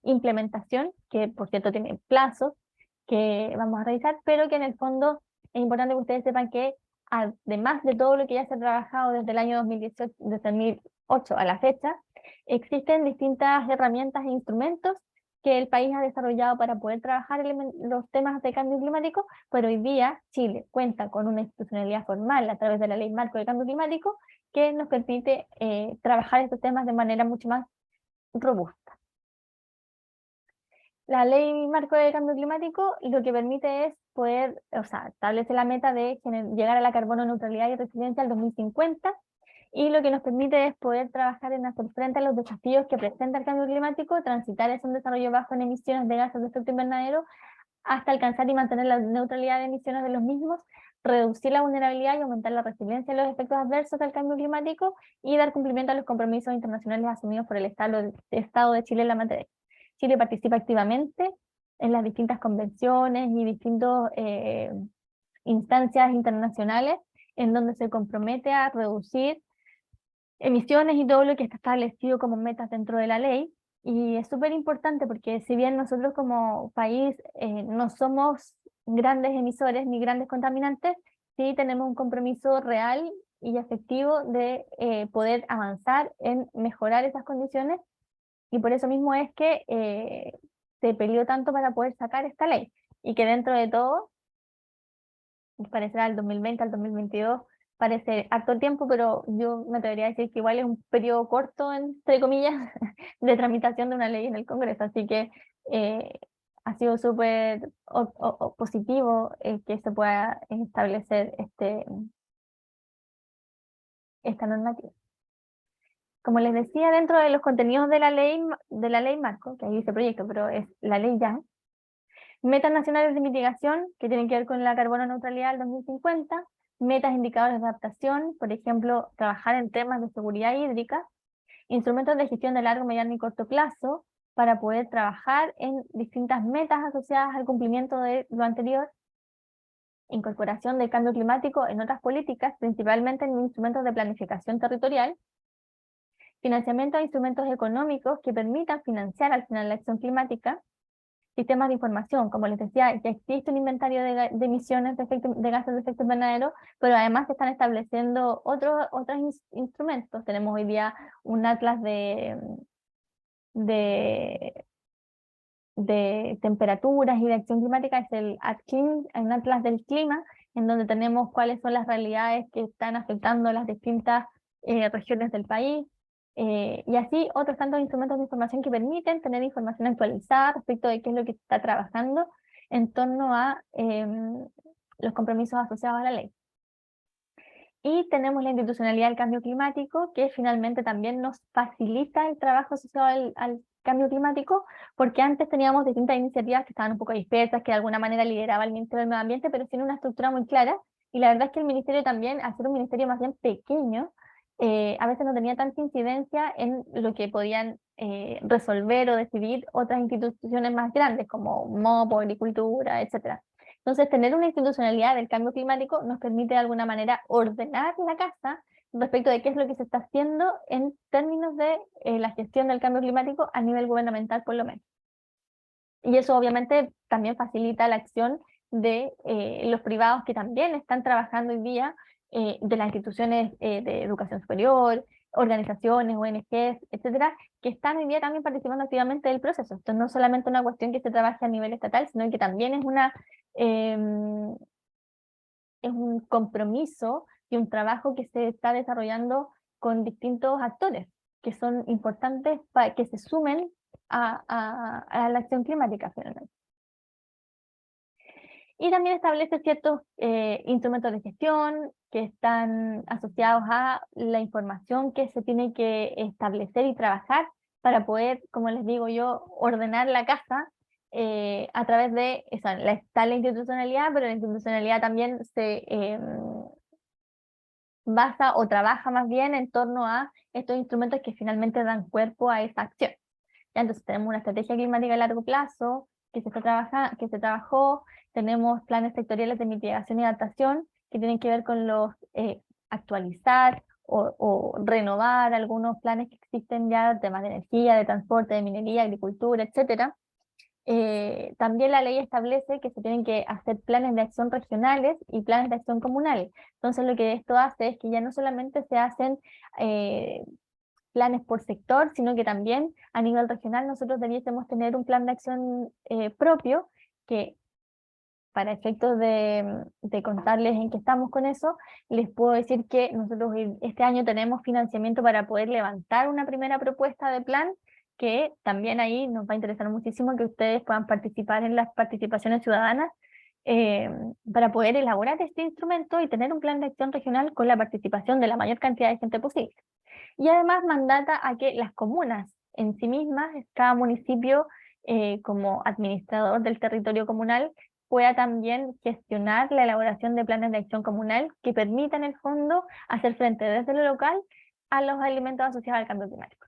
implementación, que por cierto tiene plazos que vamos a revisar, pero que en el fondo es importante que ustedes sepan que además de todo lo que ya se ha trabajado desde el año 2018, desde 2008 a la fecha, existen distintas herramientas e instrumentos que el país ha desarrollado para poder trabajar los temas de cambio climático, pero hoy día Chile cuenta con una institucionalidad formal a través de la Ley Marco de Cambio Climático que nos permite trabajar estos temas de manera mucho más robusta. La Ley Marco de Cambio Climático lo que permite es poder, o sea, establece la meta de llegar a la carbono neutralidad y resiliencia al 2050, y lo que nos permite es poder trabajar en hacer frente a los desafíos que presenta el cambio climático, transitar hacia un desarrollo bajo en emisiones de gases de efecto invernadero, hasta alcanzar y mantener la neutralidad de emisiones de los mismos, reducir la vulnerabilidad y aumentar la resiliencia a los efectos adversos del cambio climático, y dar cumplimiento a los compromisos internacionales asumidos por el Estado de Chile en la materia. Chile participa activamente en las distintas convenciones y distintas instancias internacionales en donde se compromete a reducir emisiones y todo lo que está establecido como metas dentro de la ley. Y es súper importante porque si bien nosotros como país no somos grandes emisores ni grandes contaminantes, sí tenemos un compromiso real y efectivo de poder avanzar en mejorar esas condiciones, y por eso mismo es que se peleó tanto para poder sacar esta ley, y que dentro de todo, parecerá del 2020 al 2022, parece harto tiempo, pero yo me atrevería a decir que igual es un periodo corto, entre comillas, de tramitación de una ley en el Congreso, así que ha sido súper positivo que se pueda establecer esta normativa. Como les decía, dentro de los contenidos de la ley marco, que ahí dice proyecto, pero es la ley ya, metas nacionales de mitigación, que tienen que ver con la carbono neutralidad del 2050, metas indicadores de adaptación, por ejemplo, trabajar en temas de seguridad hídrica, instrumentos de gestión de largo, mediano y corto plazo, para poder trabajar en distintas metas asociadas al cumplimiento de lo anterior, incorporación del cambio climático en otras políticas, principalmente en instrumentos de planificación territorial, financiamiento de instrumentos económicos que permitan financiar al final la acción climática, sistemas de información, como les decía, ya existe un inventario de emisiones de gases de efecto invernadero, pero además se están estableciendo otros instrumentos. Tenemos hoy día un atlas de temperaturas y de acción climática, es el ATCLIM, un atlas del clima, en donde tenemos cuáles son las realidades que están afectando las distintas regiones del país, y así otros tantos instrumentos de información que permiten tener información actualizada respecto de qué es lo que se está trabajando en torno a los compromisos asociados a la ley. Y tenemos la institucionalidad del cambio climático, que finalmente también nos facilita el trabajo asociado al cambio climático, porque antes teníamos distintas iniciativas que estaban un poco dispersas, que de alguna manera lideraba el Ministerio del Medio Ambiente, pero sin una estructura muy clara, y la verdad es que el ministerio también, al ser un ministerio más bien pequeño, a veces no tenía tanta incidencia en lo que podían resolver o decidir otras instituciones más grandes, como MOP, Agricultura, etc. Entonces, tener una institucionalidad del cambio climático nos permite de alguna manera ordenar la casa respecto de qué es lo que se está haciendo en términos de la gestión del cambio climático a nivel gubernamental, por lo menos. Y eso obviamente también facilita la acción de los privados que también están trabajando hoy día, de las instituciones de educación superior, organizaciones, ONGs, etcétera, que están hoy día también participando activamente del proceso. Esto no es solamente una cuestión que se trabaje a nivel estatal, sino que también es un compromiso y un trabajo que se está desarrollando con distintos actores, que son importantes para que se sumen a la acción climática finalmente. Y también establece ciertos instrumentos de gestión que están asociados a la información que se tiene que establecer y trabajar para poder, como les digo yo, ordenar la casa a través de eso. Está la institucionalidad, pero la institucionalidad también se basa o trabaja más bien en torno a estos instrumentos que finalmente dan cuerpo a esa acción. Ya, entonces tenemos una estrategia climática a largo plazo que se trabajó, tenemos planes sectoriales de mitigación y adaptación que tienen que ver con los actualizar o renovar algunos planes que existen ya, temas de energía, de transporte, de minería, agricultura, etcétera. También la ley establece que se tienen que hacer planes de acción regionales y planes de acción comunales. Entonces lo que esto hace es que ya no solamente se hacen planes por sector, sino que también a nivel regional nosotros debiésemos tener un plan de acción propio que, para efectos de contarles en qué estamos con eso, les puedo decir que nosotros este año tenemos financiamiento para poder levantar una primera propuesta de plan, que también ahí nos va a interesar muchísimo que ustedes puedan participar en las participaciones ciudadanas para poder elaborar este instrumento y tener un plan de acción regional con la participación de la mayor cantidad de gente posible. Y además mandata a que las comunas en sí mismas, cada municipio como administrador del territorio comunal, pueda también gestionar la elaboración de planes de acción comunal que permitan en el fondo hacer frente desde lo local a los elementos asociados al cambio climático.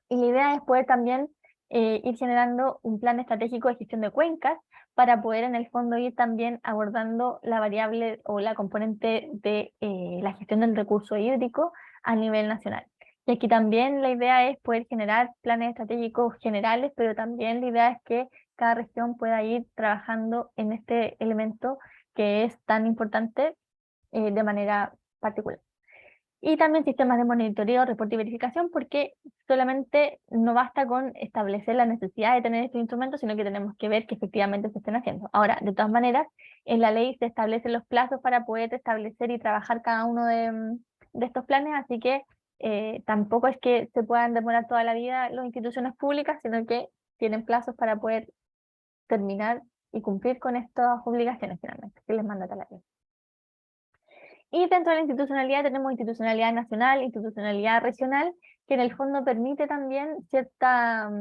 Y la idea es poder también ir generando un plan estratégico de gestión de cuencas para poder en el fondo ir también abordando la variable o la componente de la gestión del recurso hídrico a nivel nacional. Y aquí también la idea es poder generar planes estratégicos generales, pero también la idea es que cada región pueda ir trabajando en este elemento que es tan importante de manera particular. Y también sistemas de monitoreo, reporte y verificación, porque solamente no basta con establecer la necesidad de tener estos instrumentos, sino que tenemos que ver que efectivamente se estén haciendo. Ahora, de todas maneras, en la ley se establecen los plazos para poder establecer y trabajar cada uno de estos planes, así que tampoco es que se puedan demorar toda la vida las instituciones públicas, sino que tienen plazos para poder terminar y cumplir con estas obligaciones finalmente, que les manda la ley. Y dentro de la institucionalidad tenemos institucionalidad nacional, institucionalidad regional, que en el fondo permite también cierta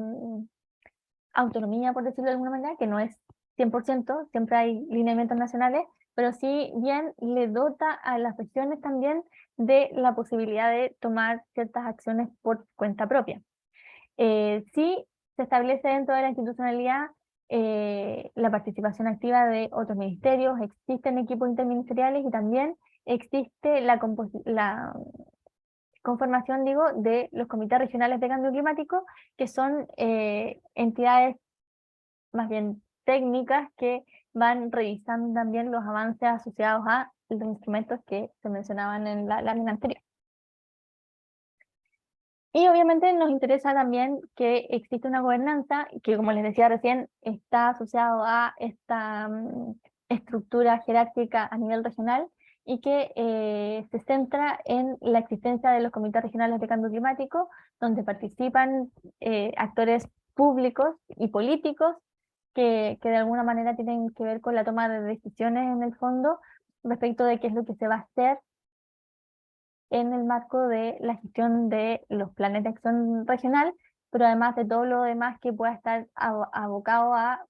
autonomía, por decirlo de alguna manera, que no es 100%, siempre hay lineamientos nacionales, pero sí bien le dota a las regiones también de la posibilidad de tomar ciertas acciones por cuenta propia. Sí se establece dentro de la institucionalidad la participación activa de otros ministerios, existen equipos interministeriales y también existe la conformación, digo, de los comités regionales de cambio climático, que son entidades más bien técnicas que van revisando también los avances asociados a los instrumentos que se mencionaban en la lámina anterior. Y obviamente nos interesa también que existe una gobernanza que, como les decía recién, está asociado a esta estructura jerárquica a nivel regional y que se centra en la existencia de los comités regionales de cambio climático, donde participan actores públicos y políticos que de alguna manera tienen que ver con la toma de decisiones en el fondo respecto de qué es lo que se va a hacer en el marco de la gestión de los planes de acción regional pero además de todo lo demás que pueda estar abocado a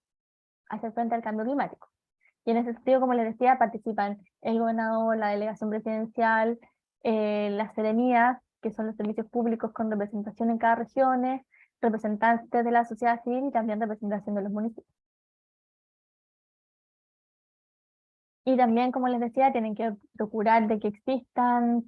hacer frente al cambio climático. Y en ese sentido, como les decía, participan el gobernador, la delegación presidencial, las seremías, que son los servicios públicos con representación en cada región, representantes de la sociedad civil y también representación de los municipios. Y también, como les decía, tienen que procurar de que existan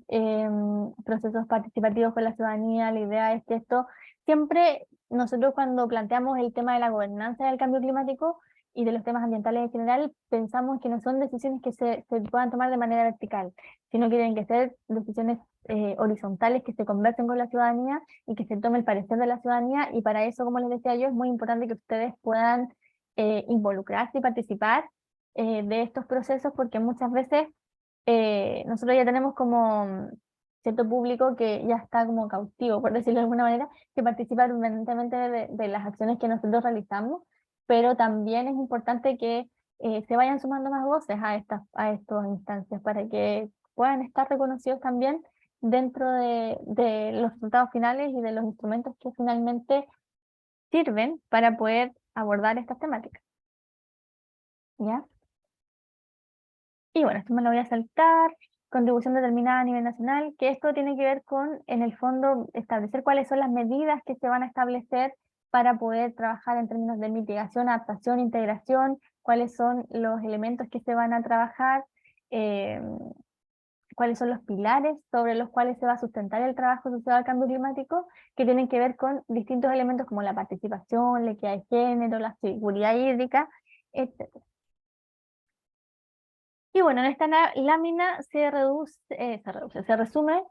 procesos participativos con la ciudadanía. La idea es que esto siempre, nosotros cuando planteamos el tema de la gobernanza del cambio climático y de los temas ambientales en general, pensamos que no son decisiones que se puedan tomar de manera vertical, sino que tienen que ser decisiones horizontales que se conversen con la ciudadanía y que se tome el parecer de la ciudadanía, y para eso, como les decía yo, es muy importante que ustedes puedan involucrarse y participar de estos procesos, porque muchas veces nosotros ya tenemos como cierto público que ya está como cautivo, por decirlo de alguna manera, que participa permanentemente de las acciones que nosotros realizamos, pero también es importante que se vayan sumando más voces a estas instancias para que puedan estar reconocidos también dentro de los resultados finales y de los instrumentos que finalmente sirven para poder abordar estas temáticas. ¿Ya? Y bueno, esto me lo voy a saltar. Contribución determinada a nivel nacional, que esto tiene que ver con, en el fondo, establecer cuáles son las medidas que se van a establecer para poder trabajar en términos de mitigación, adaptación, integración, cuáles son los elementos que se van a trabajar, cuáles son los pilares sobre los cuales se va a sustentar el trabajo asociado al cambio climático, que tienen que ver con distintos elementos como la participación, la equidad de género, la seguridad hídrica, etc. Y bueno, en esta lámina se resume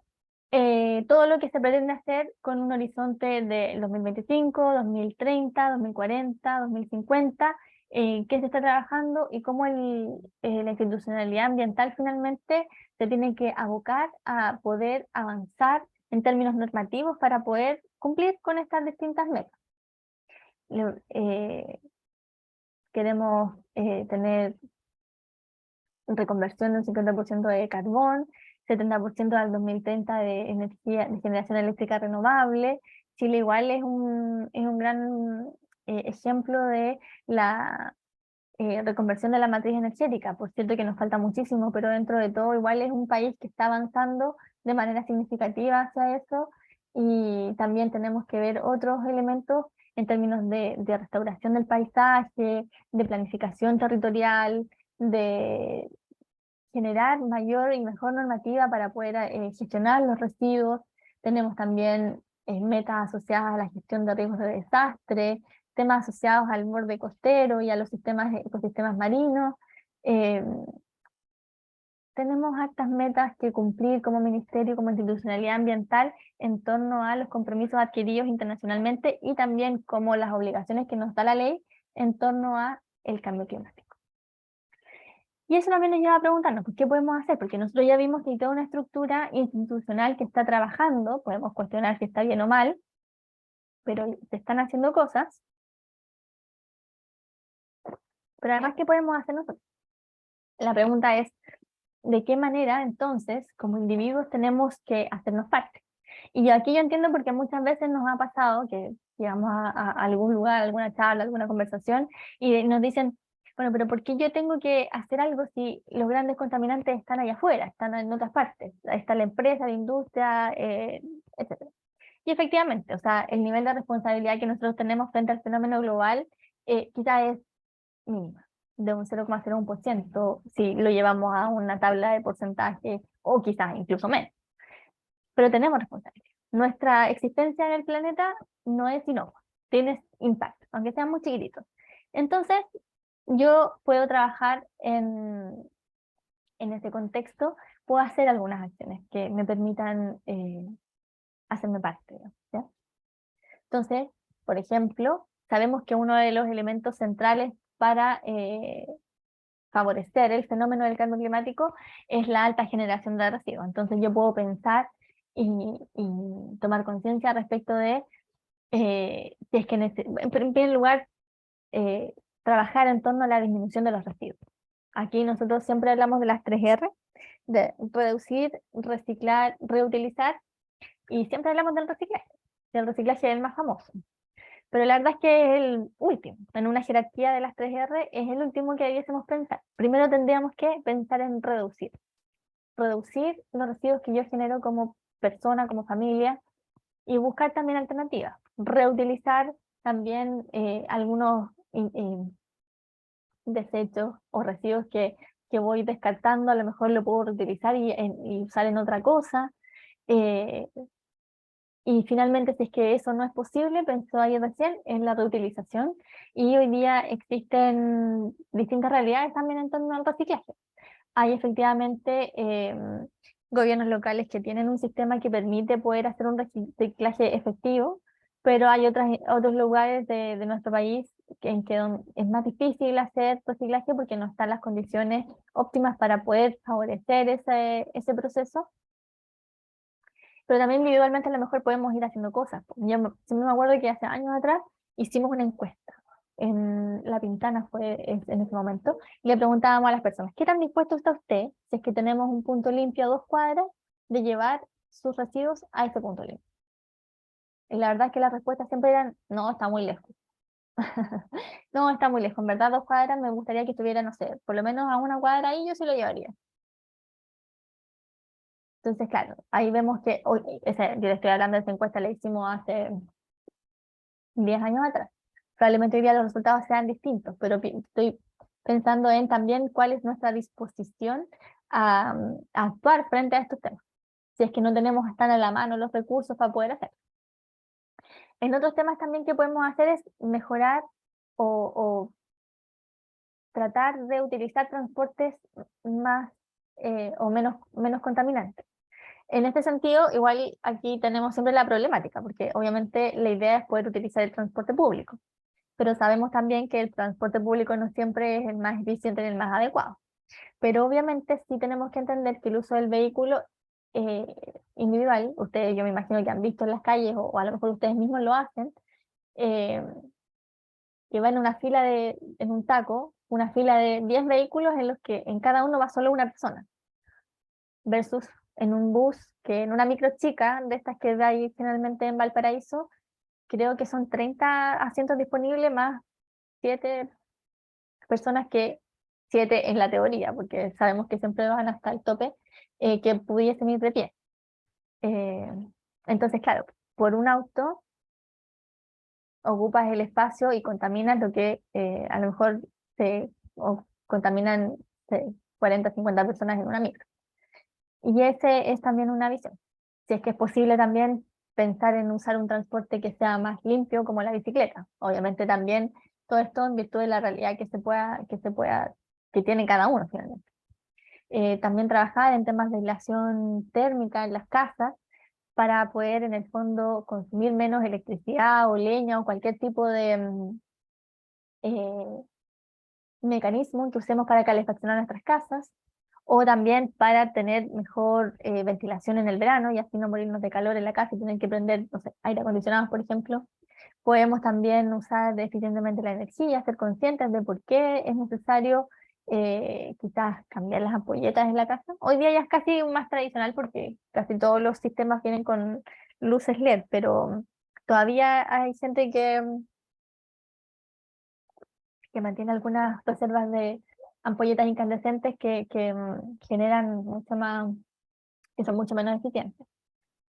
todo lo que se pretende hacer con un horizonte de 2025, 2030, 2040, 2050, qué se está trabajando y cómo la institucionalidad ambiental finalmente se tiene que abocar a poder avanzar en términos normativos para poder cumplir con estas distintas metas. Queremos tener reconversión del 50% de carbón, 70% al 2030 de energía de generación eléctrica renovable. Chile igual es un gran ejemplo de la reconversión de la matriz energética. Por cierto que nos falta muchísimo, pero dentro de todo igual es un país que está avanzando de manera significativa hacia eso, y también tenemos que ver otros elementos en términos de restauración del paisaje, de planificación territorial, de generar mayor y mejor normativa para poder gestionar los residuos. Tenemos también metas asociadas a la gestión de riesgos de desastre, temas asociados al borde costero y a los ecosistemas marinos. Tenemos hartas metas que cumplir como ministerio, como institucionalidad ambiental, en torno a los compromisos adquiridos internacionalmente y también como las obligaciones que nos da la ley en torno a el cambio climático. Y eso también nos lleva a preguntarnos, pues, ¿qué podemos hacer? Porque nosotros ya vimos que hay toda una estructura institucional que está trabajando, podemos cuestionar si está bien o mal, pero se están haciendo cosas. Pero además, ¿qué podemos hacer nosotros? La pregunta es, ¿de qué manera entonces, como individuos, tenemos que hacernos parte? Y aquí yo entiendo porque muchas veces nos ha pasado que llegamos a algún lugar, alguna charla, alguna conversación, y nos dicen, bueno, pero ¿por qué yo tengo que hacer algo si los grandes contaminantes están allá afuera, están en otras partes? Ahí está la empresa, la industria, etc. Y efectivamente, o sea, el nivel de responsabilidad que nosotros tenemos frente al fenómeno global quizá es mínima, de un 0,01%, si lo llevamos a una tabla de porcentaje, o quizás incluso menos. Pero tenemos responsabilidad. Nuestra existencia en el planeta no es inocua, tiene impacto, aunque sean muy chiquititos. Entonces, yo puedo trabajar en ese contexto, puedo hacer algunas acciones que me permitan hacerme parte, ¿ya? Entonces, por ejemplo, sabemos que uno de los elementos centrales para favorecer el fenómeno del cambio climático es la alta generación de residuos. Entonces yo puedo pensar y tomar conciencia respecto de si es que en primer lugar trabajar en torno a la disminución de los residuos. Aquí nosotros siempre hablamos de las 3R, de reducir, reciclar, reutilizar, y siempre hablamos del reciclaje es el más famoso. pero la verdad es que es el último. En una jerarquía de las 3R es el último que debiésemos pensar. Primero tendríamos que pensar en reducir los residuos que yo genero como persona, como familia, y buscar también alternativas. Reutilizar también algunos desechos o residuos que voy descartando, a lo mejor lo puedo reutilizar y usar en otra cosa. Y finalmente, si es que eso no es posible, pensó ahí recién, en la reutilización. Y hoy día existen distintas realidades también en torno al reciclaje. Hay efectivamente gobiernos locales que tienen un sistema que permite poder hacer un reciclaje efectivo, pero hay otros lugares de nuestro país en que es más difícil hacer reciclaje porque no están las condiciones óptimas para poder favorecer ese proceso. Pero también individualmente a lo mejor podemos ir haciendo cosas. Siempre me acuerdo que hace años atrás hicimos una encuesta. En La Pintana fue en ese momento, y le preguntábamos a las personas, ¿qué tan dispuesto está usted, si es que tenemos un punto limpio a 2 cuadras, de llevar sus residuos a ese punto limpio? Y la verdad es que las respuestas siempre eran, no, está muy lejos. No, está muy lejos, en verdad 2 cuadras me gustaría que estuviera, no sé, por lo menos a 1 cuadra ahí yo sí lo llevaría. Entonces, claro, ahí vemos que, yo le estoy hablando de esa encuesta, la hicimos hace 10 años atrás. Probablemente hoy día los resultados sean distintos, pero estoy pensando en también cuál es nuestra disposición a actuar frente a estos temas, si es que no tenemos tan a la mano los recursos para poder hacerlo. En otros temas también que podemos hacer es mejorar o tratar de utilizar transportes más o menos contaminantes. En este sentido, igual aquí tenemos siempre la problemática, porque obviamente la idea es poder utilizar el transporte público, pero sabemos también que el transporte público no siempre es el más eficiente ni el más adecuado. Pero obviamente sí tenemos que entender que el uso del vehículo eh, individual, ustedes yo me imagino que han visto en las calles o a lo mejor ustedes mismos lo hacen, eh, que va en una fila en un taco, una fila de 10 vehículos en los que en cada uno va solo una persona, versus en un bus, que en una micro chica, de estas que hay finalmente en Valparaíso, creo que son 30 asientos disponibles más 7 personas, que 7 en la teoría, porque sabemos que siempre van hasta el tope, que pudiesen ir de pie. Eh, entonces, claro, por un auto ocupas el espacio y contaminas lo que a lo mejor contaminan 40, 50 personas en una micro. Y ese es también una visión. Si es que es posible también pensar en usar un transporte que sea más limpio, como la bicicleta. Obviamente también todo esto en virtud de la realidad que tiene cada uno finalmente. También trabajar en temas de aislación térmica en las casas para poder en el fondo consumir menos electricidad o leña o cualquier tipo de eh, mecanismo que usemos para calefaccionar nuestras casas, o también para tener mejor ventilación en el verano y así no morirnos de calor en la casa y tener que prender, no sé, aire acondicionado, por ejemplo. Podemos también usar eficientemente la energía, ser conscientes de por qué es necesario quizás cambiar las ampolletas en la casa. Hoy día ya es casi más tradicional porque casi todos los sistemas vienen con luces LED, pero todavía hay gente que mantiene algunas reservas de ampolletas incandescentes que generan que son mucho menos eficientes.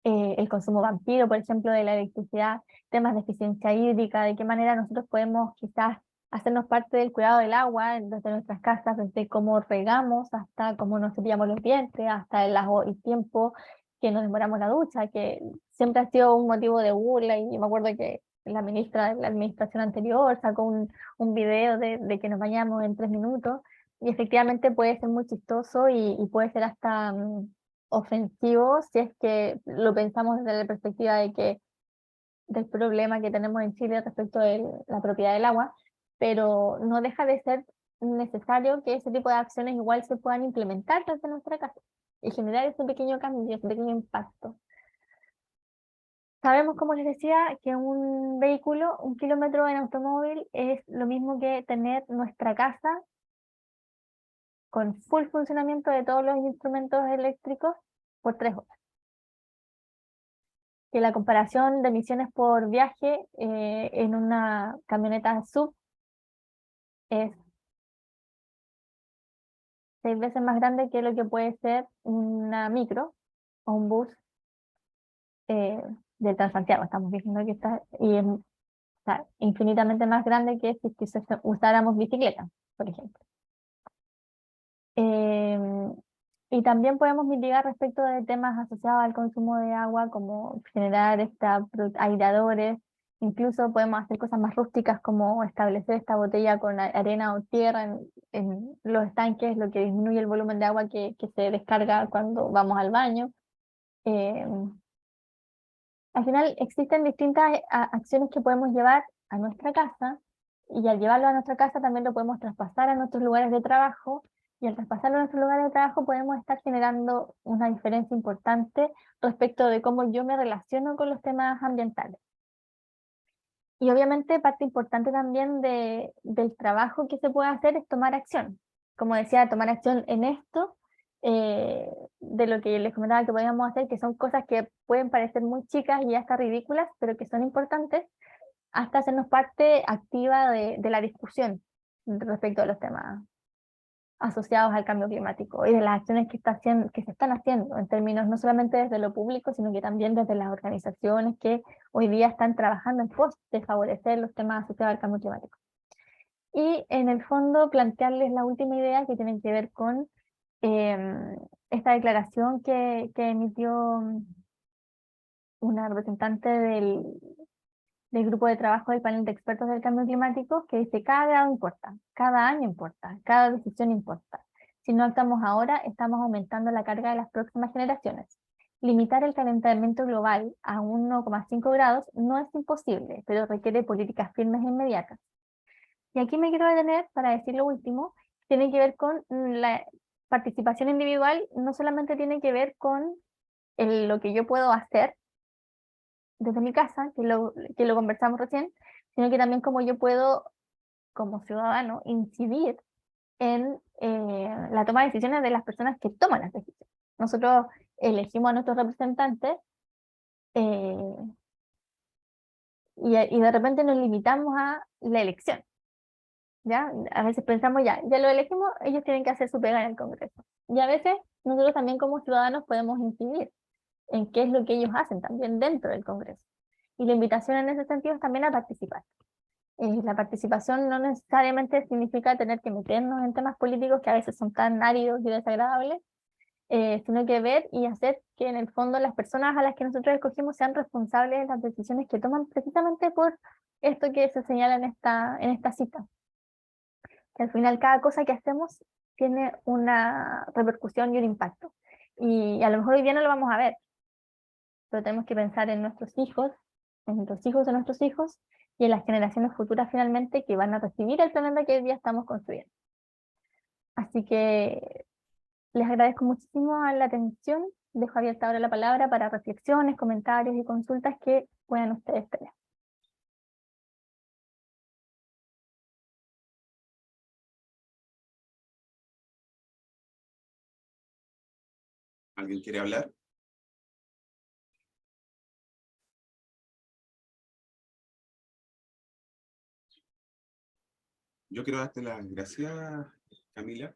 El consumo vampiro, por ejemplo, de la electricidad, temas de eficiencia hídrica, de qué manera nosotros podemos quizás hacernos parte del cuidado del agua desde nuestras casas, desde cómo regamos hasta cómo nos cepillamos los dientes, hasta el tiempo que nos demoramos la ducha, que siempre ha sido un motivo de burla, y me acuerdo que la ministra de la administración anterior sacó un video de que nos bañamos en 3 minutos, y efectivamente puede ser muy chistoso y puede ser hasta ofensivo si es que lo pensamos desde la perspectiva del problema que tenemos en Chile respecto de la propiedad del agua, pero no deja de ser necesario que ese tipo de acciones igual se puedan implementar desde nuestra casa y generar ese pequeño cambio, ese pequeño impacto. Sabemos, como les decía, que un vehículo, 1 kilómetro en automóvil, es lo mismo que tener nuestra casa con full funcionamiento de todos los instrumentos eléctricos por 3 horas. que la comparación de emisiones por viaje en una camioneta sub es 6 veces más grande que lo que puede ser una micro o un bus de Transantiago. Estamos diciendo que está, y es, o sea, infinitamente más grande que si usáramos bicicleta, por ejemplo. Y también podemos mitigar respecto de temas asociados al consumo de agua, como generar aireadores. Incluso podemos hacer cosas más rústicas, como establecer esta botella con arena o tierra en los estanques, lo que disminuye el volumen de agua que se descarga cuando vamos al baño. Eh, Al final existen distintas acciones que podemos llevar a nuestra casa, y al llevarlo a nuestra casa también lo podemos traspasar a nuestros lugares de trabajo, y al traspasarlo a nuestros lugares de trabajo podemos estar generando una diferencia importante respecto de cómo yo me relaciono con los temas ambientales. Y obviamente parte importante también del trabajo que se puede hacer es tomar acción. Como decía, tomar acción en esto, de lo que les comentaba que podíamos hacer, que son cosas que pueden parecer muy chicas y hasta ridículas, pero que son importantes, hasta hacernos parte activa de la discusión respecto a los temas asociados al cambio climático y de las acciones que se están haciendo en términos no solamente desde lo público, sino que también desde las organizaciones que hoy día están trabajando en pos de favorecer los temas asociados al cambio climático. Y en el fondo plantearles la última idea que tiene que ver con esta declaración que emitió una representante del grupo de trabajo del panel de expertos del cambio climático, que dice: cada grado importa, cada año importa, cada decisión importa. Si no actuamos ahora, estamos aumentando la carga de las próximas generaciones. Limitar el calentamiento global a 1,5 grados no es imposible, pero requiere políticas firmes e inmediatas. Y aquí me quiero detener para decir lo último, tiene que ver con la participación individual. No solamente tiene que ver con lo que yo puedo hacer desde mi casa, que lo conversamos recién, sino que también cómo yo puedo, como ciudadano, incidir en la toma de decisiones de las personas que toman las decisiones. Nosotros elegimos a nuestros representantes eh, y de repente nos limitamos a la elección. ¿Ya? A veces pensamos, ya lo elegimos, ellos tienen que hacer su pega en el Congreso. Y a veces nosotros también como ciudadanos podemos incidir en qué es lo que ellos hacen también dentro del Congreso. Y la invitación en ese sentido es también a participar. La participación no necesariamente significa tener que meternos en temas políticos que a veces son tan áridos y desagradables, sino que ver y hacer que en el fondo las personas a las que nosotros escogimos sean responsables de las decisiones que toman, precisamente por esto que se señala en esta cita. Que al final cada cosa que hacemos tiene una repercusión y un impacto. Y a lo mejor hoy día no lo vamos a ver, pero tenemos que pensar en nuestros hijos, en nuestros hijos de nuestros hijos, y en las generaciones futuras finalmente que van a recibir el planeta que hoy día estamos construyendo. Así que les agradezco muchísimo la atención. Dejo abierta ahora la palabra para reflexiones, comentarios y consultas que puedan ustedes tener. ¿Alguien quiere hablar? Yo quiero darte las gracias, Camila,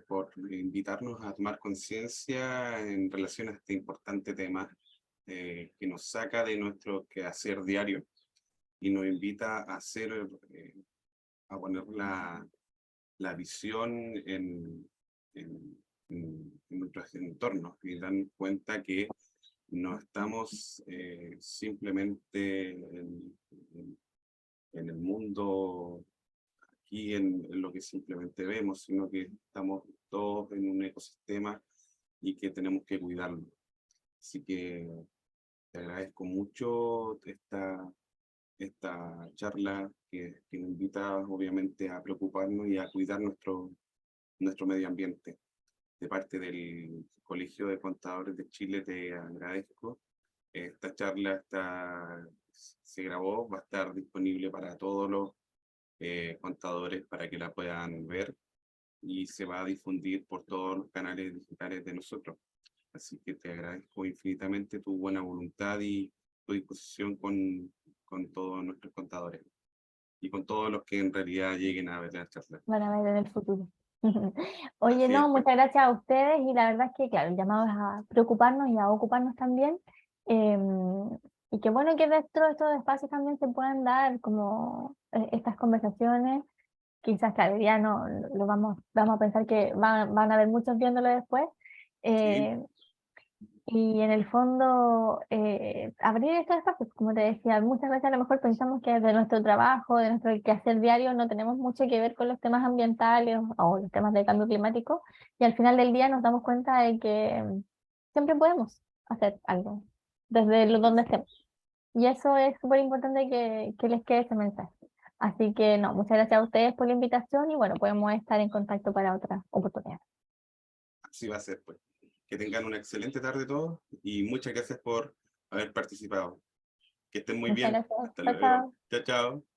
por invitarnos a tomar conciencia en relación a este importante tema que nos saca de nuestro quehacer diario y nos invita a hacer, a poner la visión en nuestros entornos y dan cuenta que no estamos simplemente en el mundo, aquí en lo que simplemente vemos, sino que estamos todos en un ecosistema y que tenemos que cuidarlo. Así que te agradezco mucho esta charla que nos invita obviamente a preocuparnos y a cuidar nuestro medio ambiente. De parte del Colegio de Contadores de Chile te agradezco. Esta charla se grabó, va a estar disponible para todos los contadores para que la puedan ver y se va a difundir por todos los canales digitales de nosotros. Así que te agradezco infinitamente tu buena voluntad y tu disposición con todos nuestros contadores y con todos los que en realidad lleguen a ver la charla. Van a ver en el futuro. Oye, Así no, es, pues. muchas gracias a ustedes y la verdad es que, claro, el llamado es a preocuparnos y a ocuparnos también. Y qué bueno que dentro de estos espacios también se puedan dar como estas conversaciones. Quizás, claro, ya no vamos a pensar que van a haber muchos viéndolo después. Sí, eh, y en el fondo, abrir estos espacios, como te decía, muchas veces a lo mejor pensamos que de nuestro trabajo, de nuestro quehacer diario, no tenemos mucho que ver con los temas ambientales o los temas del cambio climático, y al final del día nos damos cuenta de que siempre podemos hacer algo, desde donde estemos. Y eso es súper importante que les quede ese mensaje. Así que no, muchas gracias a ustedes por la invitación y bueno, podemos estar en contacto para otra oportunidad. así va a ser, pues. Que tengan una excelente tarde todos y muchas gracias por haber participado. Que estén muy Muchas bien. gracias. Hasta Chao, luego. chao. Chao, chao.